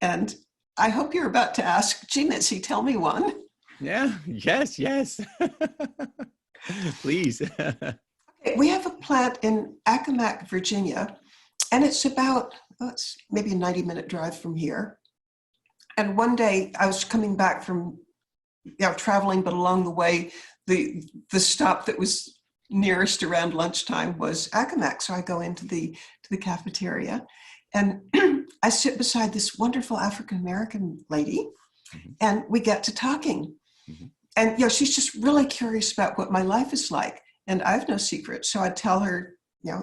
[SPEAKER 2] And I hope you're about to ask, gee, Mitzi, tell me one.
[SPEAKER 1] Yeah. Yes. Please.
[SPEAKER 2] We have a plant in Accomack, Virginia, and it's about, it's maybe a 90-minute drive from here. And one day I was coming back from traveling, but along the way, the stop that was nearest around lunchtime was Accomack. So I go into the cafeteria, and I sit beside this wonderful African-American lady, mm-hmm. and we get to talking. Mm-hmm. And she's just really curious about what my life is like. And I have no secret. So I tell her,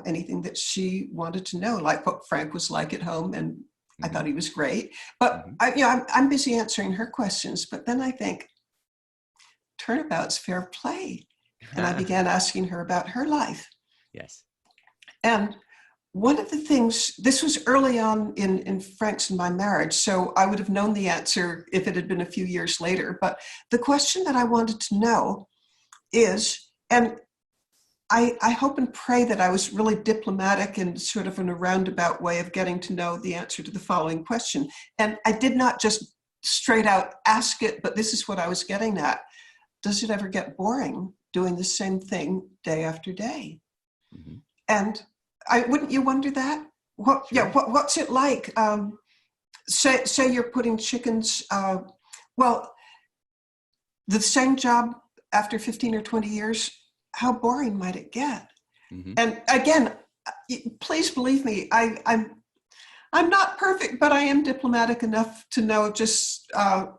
[SPEAKER 2] anything that she wanted to know, like what Frank was like at home. And mm-hmm. I thought he was great. But mm-hmm. I'm busy answering her questions. But then I think, turnabout's fair play. And I began asking her about her life.
[SPEAKER 1] Yes.
[SPEAKER 2] And one of the things, this was early on in Frank's and my marriage, so I would have known the answer if it had been a few years later. But the question that I wanted to know is, and I hope and pray that I was really diplomatic and sort of in a roundabout way of getting to know the answer to the following question. And I did not just straight out ask it, but this is what I was getting at. Does it ever get boring doing the same thing day after day? Mm-hmm. And wouldn't you wonder that? What's it like? Say you're putting chickens, the same job after 15 or 20 years, how boring might it get? Mm-hmm. And again, please believe me, I'm not perfect, but I am diplomatic enough to know just, I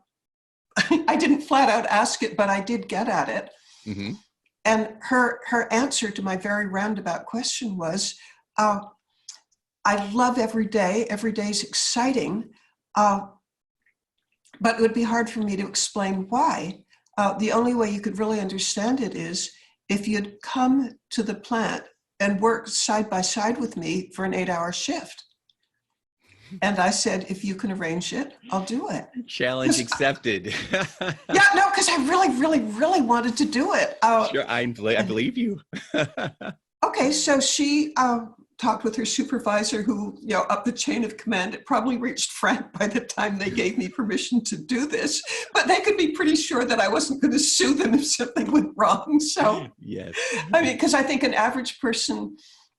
[SPEAKER 2] didn't flat out ask it, but I did get at it. Mm-hmm. And her answer to my very roundabout question was, I love every day. Every day is exciting, but it would be hard for me to explain why. The only way you could really understand it is if you'd come to the plant and work side by side with me for an 8-hour shift. And I said, if you can arrange it, I'll do it.
[SPEAKER 1] Challenge accepted.
[SPEAKER 2] Because I really, really, really wanted to do it.
[SPEAKER 1] Sure, I believe you.
[SPEAKER 2] Okay, so she talked with her supervisor who, up the chain of command, it probably reached Frank by the time they gave me permission to do this, but they could be pretty sure that I wasn't going to sue them if something went wrong. So,
[SPEAKER 1] yes.
[SPEAKER 2] I mean, because I think an average person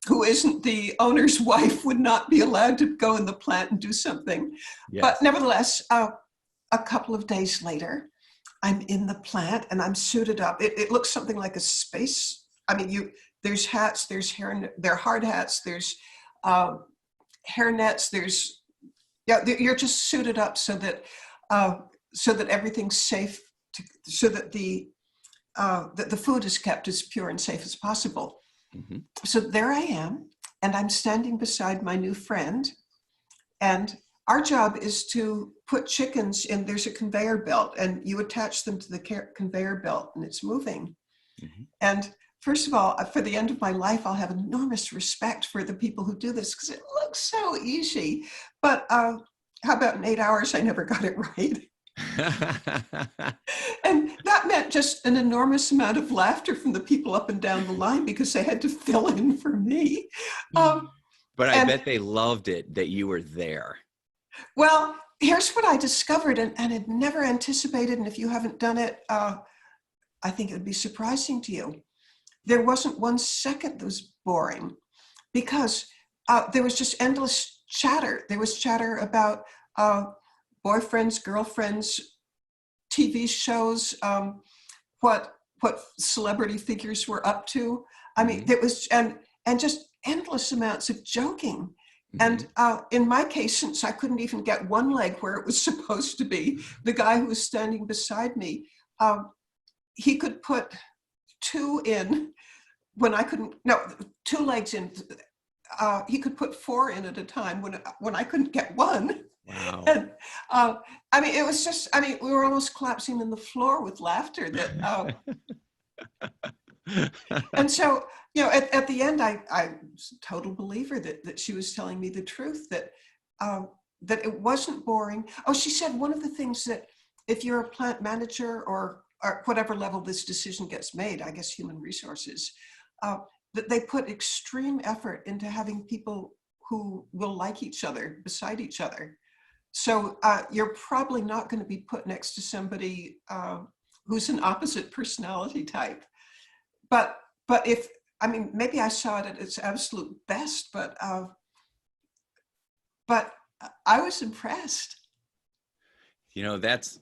[SPEAKER 2] who isn't the owner's wife would not be allowed to go in the plant and do something. Yes. But nevertheless, a couple of days later, I'm in the plant and I'm suited up. It looks something like a space. I mean, there's hats, there's hair, there are hard hats, there's hair nets, you're just suited up so that everything's safe, so that the food is kept as pure and safe as possible. Mm-hmm. So there I am, and I'm standing beside my new friend, and our job is to put chickens in, there's a conveyor belt, and you attach them to the conveyor belt and it's moving. Mm-hmm. And first of all, for the end of my life, I'll have enormous respect for the people who do this because it looks so easy. But how about in 8 hours, I never got it right. And that meant just an enormous amount of laughter from the people up and down the line because they had to fill in for me.
[SPEAKER 1] But I bet they loved it that you were there.
[SPEAKER 2] Well, here's what I discovered and had never anticipated. And if you haven't done it, I think it would be surprising to you. There wasn't 1 second that was boring because there was just endless chatter. There was chatter about boyfriends, girlfriends, TV shows, what celebrity figures were up to. I mean, there was, and just endless amounts of joking. Mm-hmm. And in my case, since I couldn't even get one leg where it was supposed to be, the guy who was standing beside me, he could put 2 in when I couldn't, no, 2 legs in. He could put 4 in at a time when I couldn't get 1. Wow. And, I mean, it was just, I mean, we were almost collapsing on the floor with laughter that, and so, you know, at the end, I was a total believer that she was telling me the truth, that it wasn't boring. Oh, she said one of the things that if you're a plant manager or whatever level this decision gets made, I guess human resources, that they put extreme effort into having people who will like each other beside each other. So you're probably not going to be put next to somebody who's an opposite personality type. But if, I mean, maybe I saw it at its absolute best, but I was impressed.
[SPEAKER 1] You know, that's,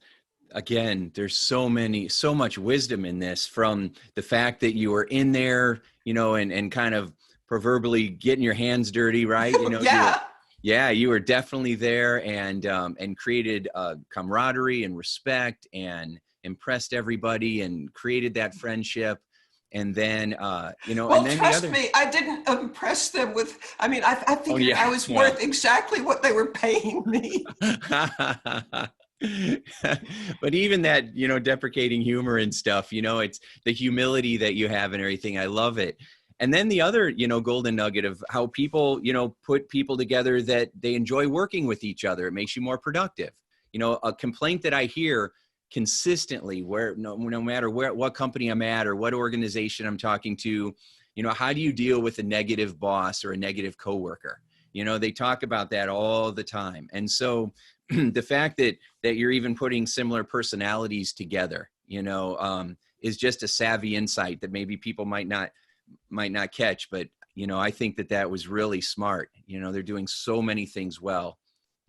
[SPEAKER 1] again, there's so much wisdom in this, from the fact that you were in there, you know, and kind of proverbially getting your hands dirty, right? You know, you were definitely there, and created camaraderie and respect and impressed everybody and created that friendship. And then, you know,
[SPEAKER 2] well,
[SPEAKER 1] and then
[SPEAKER 2] trust me, I didn't impress them with, I mean, I figured I was worth exactly what they were paying me.
[SPEAKER 1] But even that, you know, deprecating humor and stuff, you know, it's the humility that you have and everything. I love it. And then the other, you know, golden nugget of how people, you know, put people together that they enjoy working with each other. It makes you more productive. You know, a complaint that I hear consistently, where no matter what company I'm at or what organization I'm talking to, you know, how do you deal with a negative boss or a negative coworker? You know, they talk about that all the time. And so the fact that you're even putting similar personalities together, you know, is just a savvy insight that maybe people might not catch. But, you know, I think that was really smart. You know, they're doing so many things well.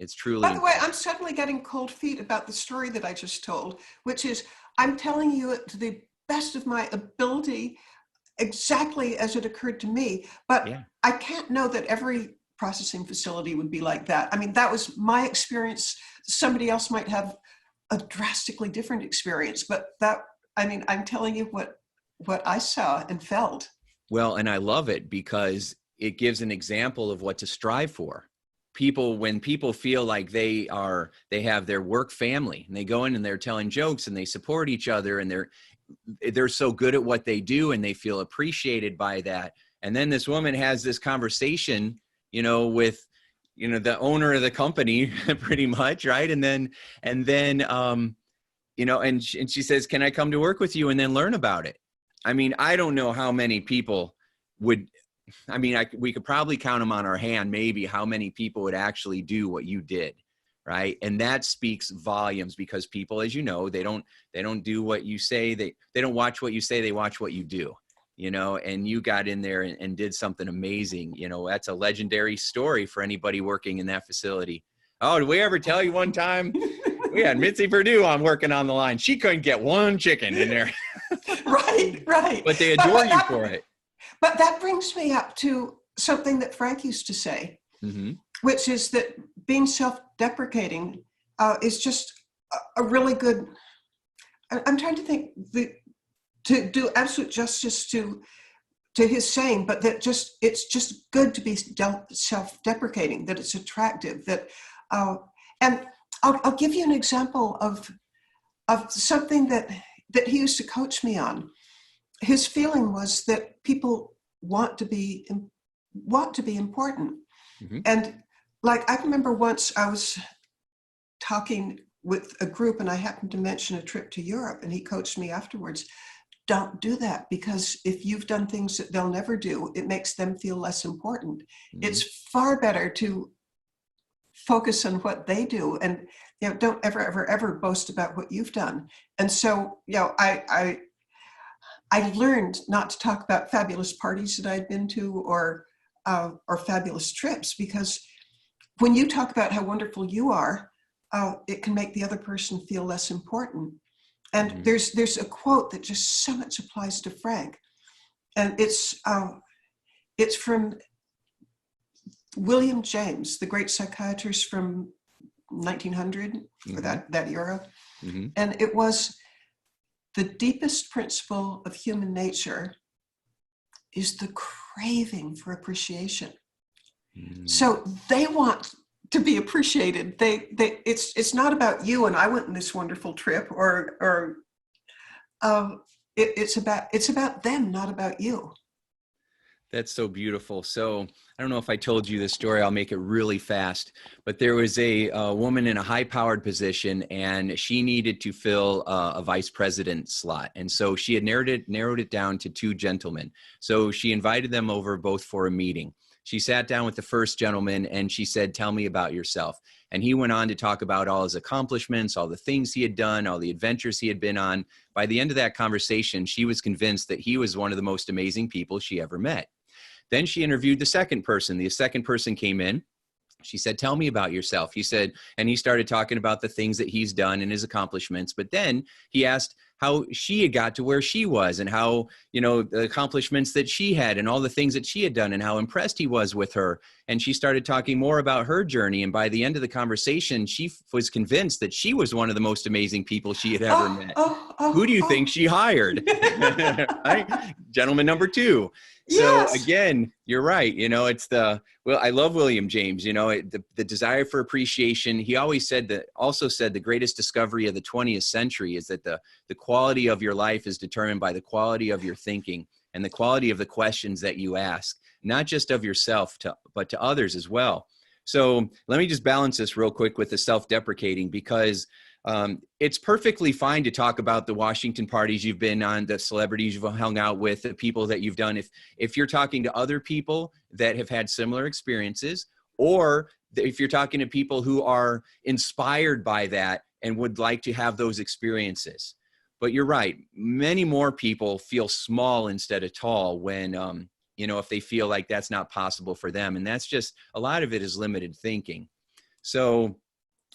[SPEAKER 1] It's truly.
[SPEAKER 2] By the way, I'm suddenly getting cold feet about the story that I just told, which is I'm telling you it to the best of my ability, exactly as it occurred to me. But yeah. I can't know that every processing facility would be like that. I mean, that was my experience. Somebody else might have a drastically different experience, but that, I mean, I'm telling you what I saw and felt.
[SPEAKER 1] Well, and I love it because it gives an example of what to strive for. When people feel like they have their work family and they go in and they're telling jokes and they support each other and they're so good at what they do and they feel appreciated by that. And then this woman has this conversation, you know, with, you know, the owner of the company pretty much. Right. And then, you know, and she says, can I come to work with you and then learn about it? I mean, I don't know how many people would, I mean, we could probably count them on our hand, maybe how many people would actually do what you did. Right. And that speaks volumes because people, as you know, they don't do what you say. They don't watch what you say. They watch what you do, you know, and you got in there and did something amazing. You know, that's a legendary story for anybody working in that facility. Oh, did we ever tell you one time we had Mitzi Perdue working on the line? She couldn't get one chicken in there.
[SPEAKER 2] Right.
[SPEAKER 1] But they adore you for it.
[SPEAKER 2] But that brings me up to something that Frank used to say, mm-hmm. which is that being self-deprecating is just a really good, I'm trying to think to do absolute justice to his saying, but that it's just good to be self-deprecating, that it's attractive, that And I'll give you an example of something that he used to coach me on. His feeling was that people want to be important.
[SPEAKER 1] Mm-hmm.
[SPEAKER 2] And like, I remember once I was talking with a group and I happened to mention a trip to Europe, and he coached me afterwards. Don't do that, because if you've done things that they'll never do, it makes them feel less important. Mm-hmm. It's far better to focus on what they do, and don't ever boast about what you've done. And so I learned not to talk about fabulous parties that I'd been to or fabulous trips, because when you talk about how wonderful you are, it can make the other person feel less important. And mm-hmm. there's a quote that just so much applies to Frank, and it's from William James, the great psychiatrist from 1900, mm-hmm. or that era. Mm-hmm. And it was, the deepest principle of human nature is the craving for appreciation. Mm. So they want to be appreciated. It's not about you and I went on this wonderful trip, it's about them, not about you.
[SPEAKER 1] That's so beautiful. So I don't know if I told you this story. I'll make it really fast. But there was a woman in a high-powered position, and she needed to fill a vice president slot. And so she had narrowed it down to 2 gentlemen. So she invited them over both for a meeting. She sat down with the first gentleman and she said, "Tell me about yourself." And he went on to talk about all his accomplishments, all the things he had done, all the adventures he had been on. By the end of that conversation, she was convinced that he was one of the most amazing people she ever met. Then she interviewed the second person. The second person came in. She said, "Tell me about yourself." He said, and he started talking about the things that he's done and his accomplishments. But then he asked how she had got to where she was, and how, the accomplishments that she had and all the things that she had done, and how impressed he was with her. And she started talking more about her journey. And by the end of the conversation, she was convinced that she was one of the most amazing people she had ever met. Who do you think she hired? Right? Gentleman number 2.
[SPEAKER 2] Yes.
[SPEAKER 1] So again, you're right. It's I love William James, the desire for appreciation. He always said the greatest discovery of the 20th century is that the quality of your life is determined by the quality of your thinking and the quality of the questions that you ask, not just of yourself, but to others as well. So let me just balance this real quick with the self-deprecating, because it's perfectly fine to talk about the Washington parties you've been on, the celebrities you've hung out with, the people that you've done. If you're talking to other people that have had similar experiences, or if you're talking to people who are inspired by that and would like to have those experiences. But you're right. Many more people feel small instead of tall when, if they feel like that's not possible for them. And that's just, a lot of it is limited thinking. So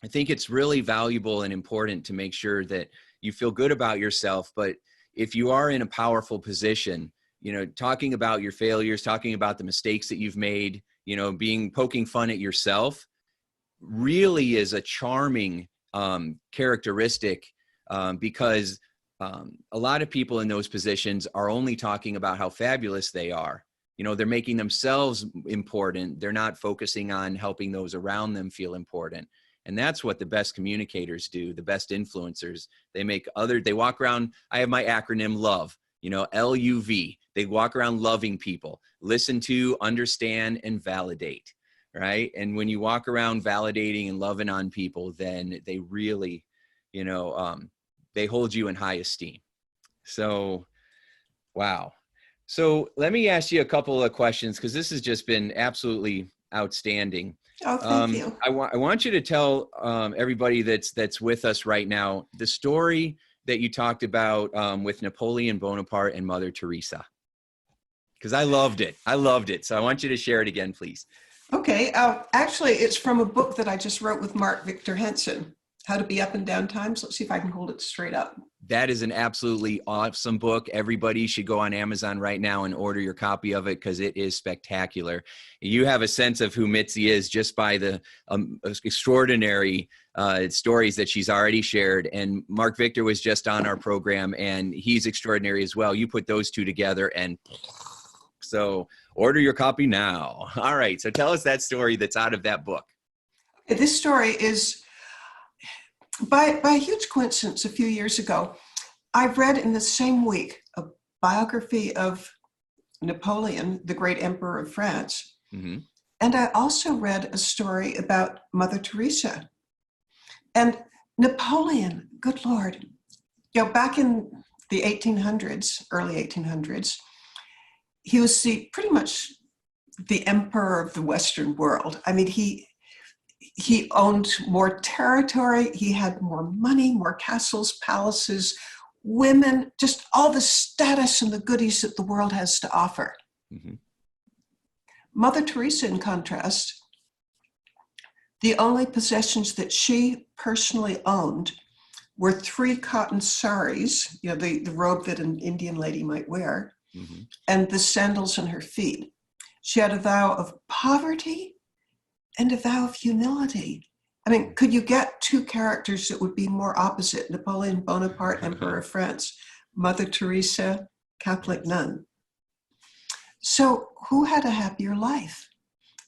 [SPEAKER 1] I think it's really valuable and important to make sure that you feel good about yourself. But if you are in a powerful position, talking about your failures, talking about the mistakes that you've made, poking fun at yourself really is a charming characteristic, because a lot of people in those positions are only talking about how fabulous they are. They're making themselves important. They're not focusing on helping those around them feel important. And that's what the best communicators do, the best influencers. They walk around, I have my acronym LOVE, LUV. They walk around loving people, listen to, understand, and validate, right? And when you walk around validating and loving on people, then they really, they hold you in high esteem. So, wow. So let me ask you a couple of questions, because this has just been absolutely outstanding.
[SPEAKER 2] Oh, thank you.
[SPEAKER 1] I want you to tell everybody that's with us right now the story that you talked about with Napoleon Bonaparte and Mother Teresa, because I loved it. So I want you to share it again, please.
[SPEAKER 2] Okay. Actually, it's from a book that I just wrote with Mark Victor Hansen, How to Be Up and Down Times. Let's see if I can hold it straight up.
[SPEAKER 1] That is an absolutely awesome book. Everybody should go on Amazon right now and order your copy of it, because it is spectacular. You have a sense of who Mitzi is just by the extraordinary stories that she's already shared. And Mark Victor was just on our program, and he's extraordinary as well. You put those two together, and so order your copy now. All right. So tell us that story that's out of that book.
[SPEAKER 2] This story is, by a huge coincidence, a few years ago, I read in the same week a biography of Napoleon, the great emperor of France.
[SPEAKER 1] Mm-hmm.
[SPEAKER 2] And I also read a story about Mother Teresa. And Napoleon, good Lord, back in the 1800s, early 1800s, he was pretty much the emperor of the Western world. I mean, he owned more territory, he had more money, more castles, palaces, women, just all the status and the goodies that the world has to offer.
[SPEAKER 1] Mm-hmm.
[SPEAKER 2] Mother Teresa, in contrast, the only possessions that she personally owned were 3 cotton saris, the robe that an Indian lady might wear,
[SPEAKER 1] Mm-hmm.
[SPEAKER 2] and the sandals on her feet. She had a vow of poverty and a vow of humility. I mean, could you get 2 characters that would be more opposite? Napoleon Bonaparte, Emperor of France, Mother Teresa, Catholic nun. So who had a happier life?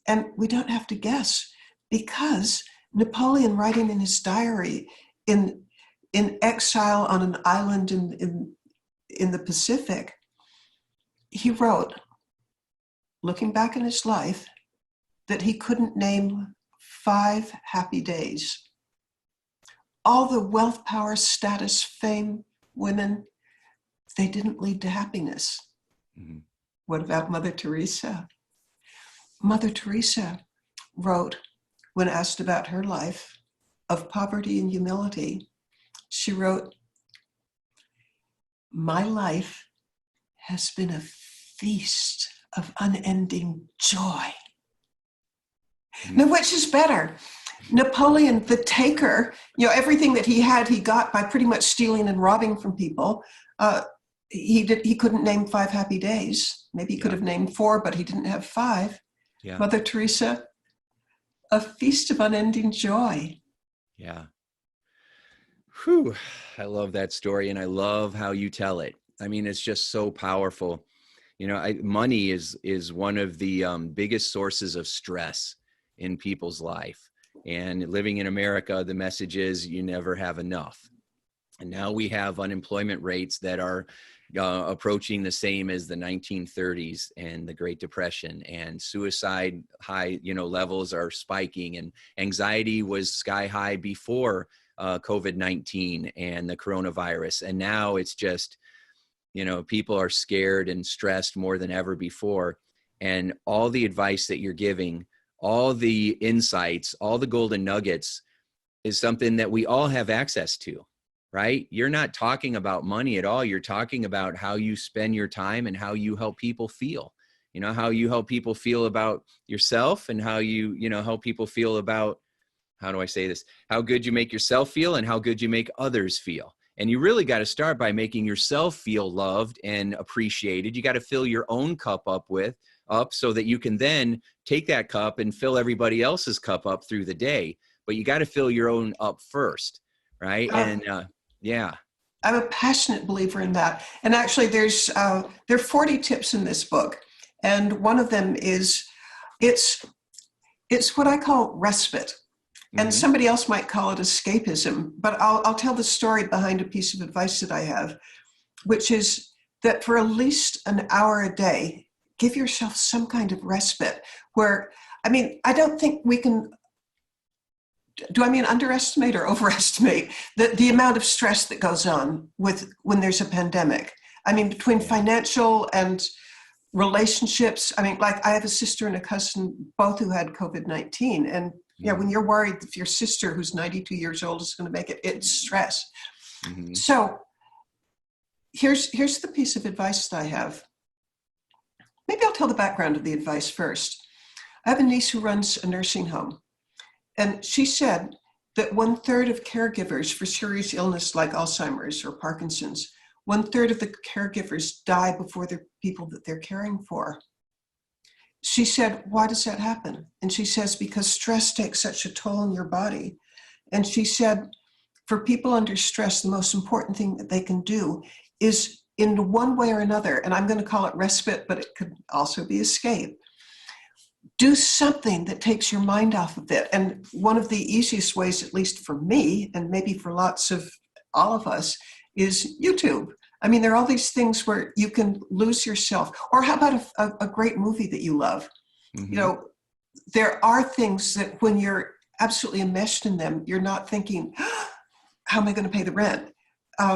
[SPEAKER 2] And we don't have to guess, because Napoleon, writing in his diary in exile on an island in the Pacific, he wrote, looking back in his life, that he couldn't name 5 happy days. All the wealth, power, status, fame, women, they didn't lead to happiness.
[SPEAKER 1] Mm-hmm.
[SPEAKER 2] What about Mother Teresa? Mother Teresa wrote, when asked about her life of poverty and humility, she wrote, "My life has been a feast of unending joy."
[SPEAKER 1] Mm-hmm.
[SPEAKER 2] Now, which is better? Napoleon, the taker, everything that he had, he got by pretty much stealing and robbing from people. He couldn't name 5 happy days. Maybe he could have named 4, but he didn't have 5.
[SPEAKER 1] Yeah.
[SPEAKER 2] Mother Teresa, a feast of unending joy.
[SPEAKER 1] Yeah. Whew. I love that story, and I love how you tell it. I mean, it's just so powerful. Money is one of the biggest sources of stress in people's life. And living in America, the message is you never have enough. And now we have unemployment rates that are approaching the same as the 1930s and the Great Depression, and suicide levels are spiking, and anxiety was sky high before COVID-19 and the coronavirus. And now it's just, people are scared and stressed more than ever before. And all the advice that you're giving, all the insights, all the golden nuggets is something that we all have access to, right? You're not talking about money at all. You're talking about how you spend your time and how you help people feel, how you help people feel about yourself, and how you help people feel about, how do I say this? How good you make yourself feel and how good you make others feel. And you really got to start by making yourself feel loved and appreciated. You got to fill your own cup up so that you can then take that cup and fill everybody else's cup up through the day. But you got to fill your own up first, right? Yeah.
[SPEAKER 2] I'm a passionate believer in that. And actually there are 40 tips in this book. And one of them is, it's what I call respite. And somebody else might call it escapism, but I'll tell the story behind a piece of advice that I have, which is that for at least an hour a day, give yourself some kind of respite where, I don't think we can, underestimate or overestimate the amount of stress that goes on when there's a pandemic? Between financial and relationships. I have a sister and a cousin, both who had COVID-19. And when you're worried if your sister, who's 92 years old, is going to make it, it's stress. Mm-hmm. So here's the piece of advice that I have. Maybe I'll tell the background of the advice first. I have a niece who runs a nursing home. And she said that 1/3 of caregivers for serious illness like Alzheimer's or Parkinson's, 1/3 of the caregivers die before the people that they're caring for. She said, why does that happen? And she says, because stress takes such a toll on your body. And she said, for people under stress, the most important thing that they can do is, in one way or another, and I'm going to call it respite, but it could also be escape, do something that takes your mind off of it. And one of the easiest ways, at least for me, and maybe for lots of all of us, is YouTube. I mean, there are all these things where you can lose yourself. Or how about a great movie that you love?
[SPEAKER 1] Mm-hmm.
[SPEAKER 2] You know, there are things that when you're absolutely enmeshed in them, you're not thinking, how am I going to pay the rent?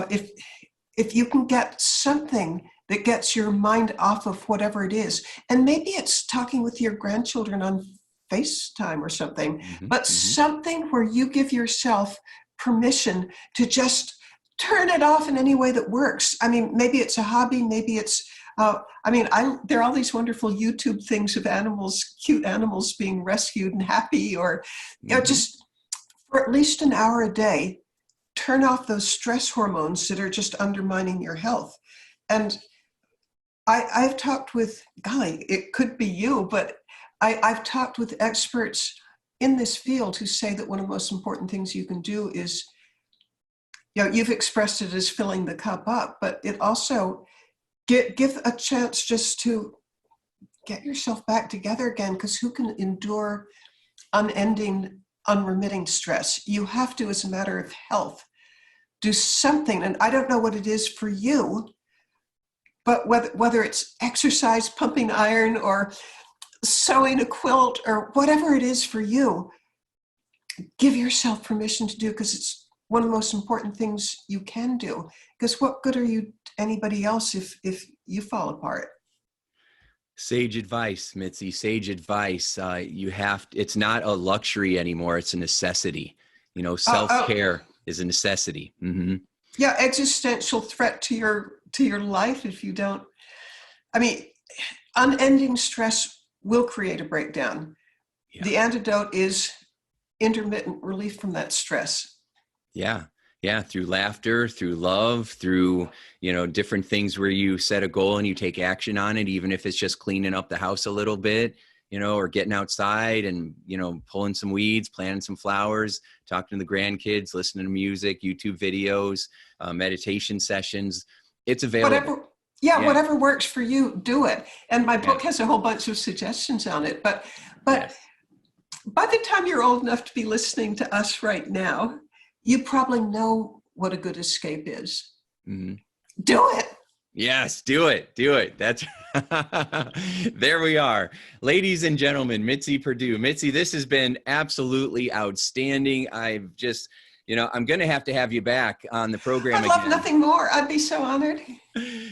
[SPEAKER 2] If you can get something that gets your mind off of whatever it is, and maybe it's talking with your grandchildren on FaceTime or something, but something where you give yourself permission to just turn it off in any way that works. I mean, maybe it's a hobby, maybe it's, there are all these wonderful YouTube things of animals, cute animals being rescued and happy, or, you know, just for at least an hour a day, turn off those stress hormones that are just undermining your health. And I've talked with, golly, it could be you, but I've talked with experts in this field who say that one of the most important things you can do is, you know, you've expressed it as filling the cup up, but it also give a chance just to get yourself back together again, because who can endure unending, unremitting stress? You have to, as a matter of health, do something. And I don't know what it is for you, but whether it's exercise, pumping iron, or sewing a quilt, or whatever it is for you, give yourself permission to do, because it's one of the most important things you can do. Because what good are you to anybody else if you fall apart?
[SPEAKER 1] Sage advice, Mitzi, sage advice. It's not a luxury anymore. It's a necessity. You know, self-care is a necessity. Mm-hmm.
[SPEAKER 2] Yeah, existential threat to your life if you don't. I mean, unending stress will create a breakdown. Yeah. The antidote is intermittent relief from that stress.
[SPEAKER 1] Yeah. Yeah. Through laughter, through love, through, you know, different things where you set a goal and you take action on it, even if it's just cleaning up the house a little bit, you know, or getting outside and, you know, pulling some weeds, planting some flowers, talking to the grandkids, listening to music, YouTube videos, meditation sessions. It's available.
[SPEAKER 2] Whatever works for you, do it. And my book has a whole bunch of suggestions on it, but yes. By the time you're old enough to be listening to us right now, you probably know what a good escape is. Mm-hmm. Do it.
[SPEAKER 1] Yes, do it. Do it. That's there we are. Ladies and gentlemen, Mitzi Perdue. Mitzi, this has been absolutely outstanding. I've just, you know, I'm going to have you back on the program again.
[SPEAKER 2] I'd love nothing more. I'd be so honored.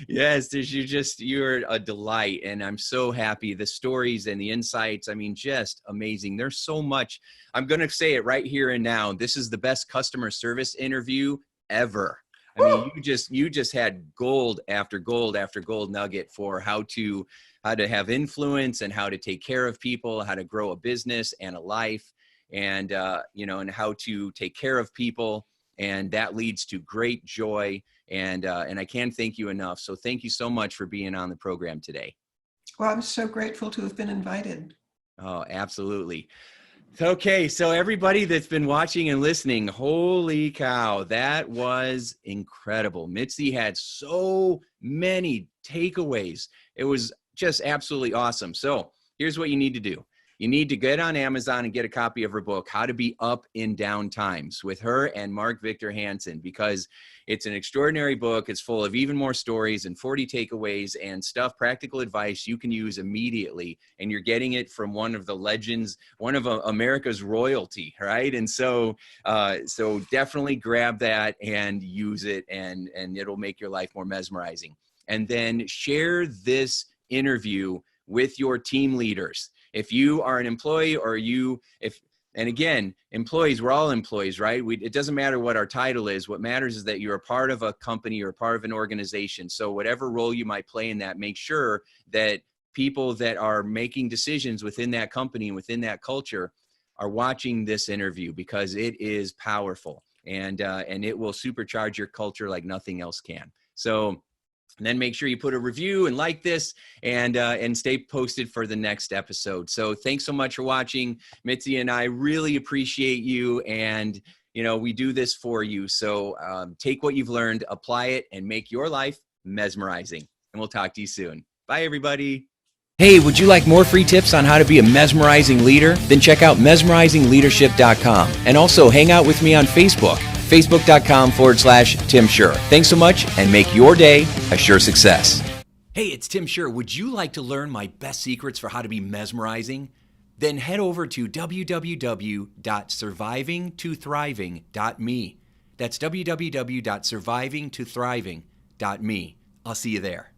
[SPEAKER 1] Yes, you're a delight. And I'm so happy. The stories and the insights, I mean, just amazing. There's so much. I'm going to say it right here and now. This is the best customer service interview ever. I mean, you just had gold after gold after gold nugget for how to have influence and how to take care of people, how to grow a business and a life, and and how to take care of people, and that leads to great joy. And I can't thank you enough. So thank you so much for being on the program today.
[SPEAKER 2] Well, I'm so grateful to have been invited.
[SPEAKER 1] Oh, absolutely. Okay, so everybody that's been watching and listening, holy cow, that was incredible. Mitzi had so many takeaways. It was just absolutely awesome. So here's what you need to do. You need to get on Amazon and get a copy of her book, How to Be Up in Down Times, with her and Mark Victor Hansen, because it's an extraordinary book. It's full of even more stories and 40 takeaways and stuff, practical advice you can use immediately. And you're getting it from one of the legends, one of America's royalty, right? And so definitely grab that and use it, and it'll make your life more mesmerizing. And then share this interview with your team leaders. If you are an employee, and again, employees, we're all employees, right? It doesn't matter what our title is. What matters is that you're a part of a company or a part of an organization. So whatever role you might play in that, make sure that people that are making decisions within that company and within that culture are watching this interview, because it is powerful, and it will supercharge your culture like nothing else can. So then make sure you put a review and like this, and stay posted for the next episode. So thanks so much for watching. Mitzi and I really appreciate you, and we do this for you. So take what you've learned, apply it, and make your life mesmerizing. And we'll talk to you soon. Bye, everybody. Hey, would you like more free tips on how to be a mesmerizing leader? Then check out mesmerizingleadership.com and also hang out with me on Facebook, facebook.com/Tim Shurr. Thanks so much and make your day a sure success. Hey, it's Tim Shurr. Would you like to learn my best secrets for how to be mesmerizing? Then head over to www.survivingtothriving.me. That's www.survivingtothriving.me. I'll see you there.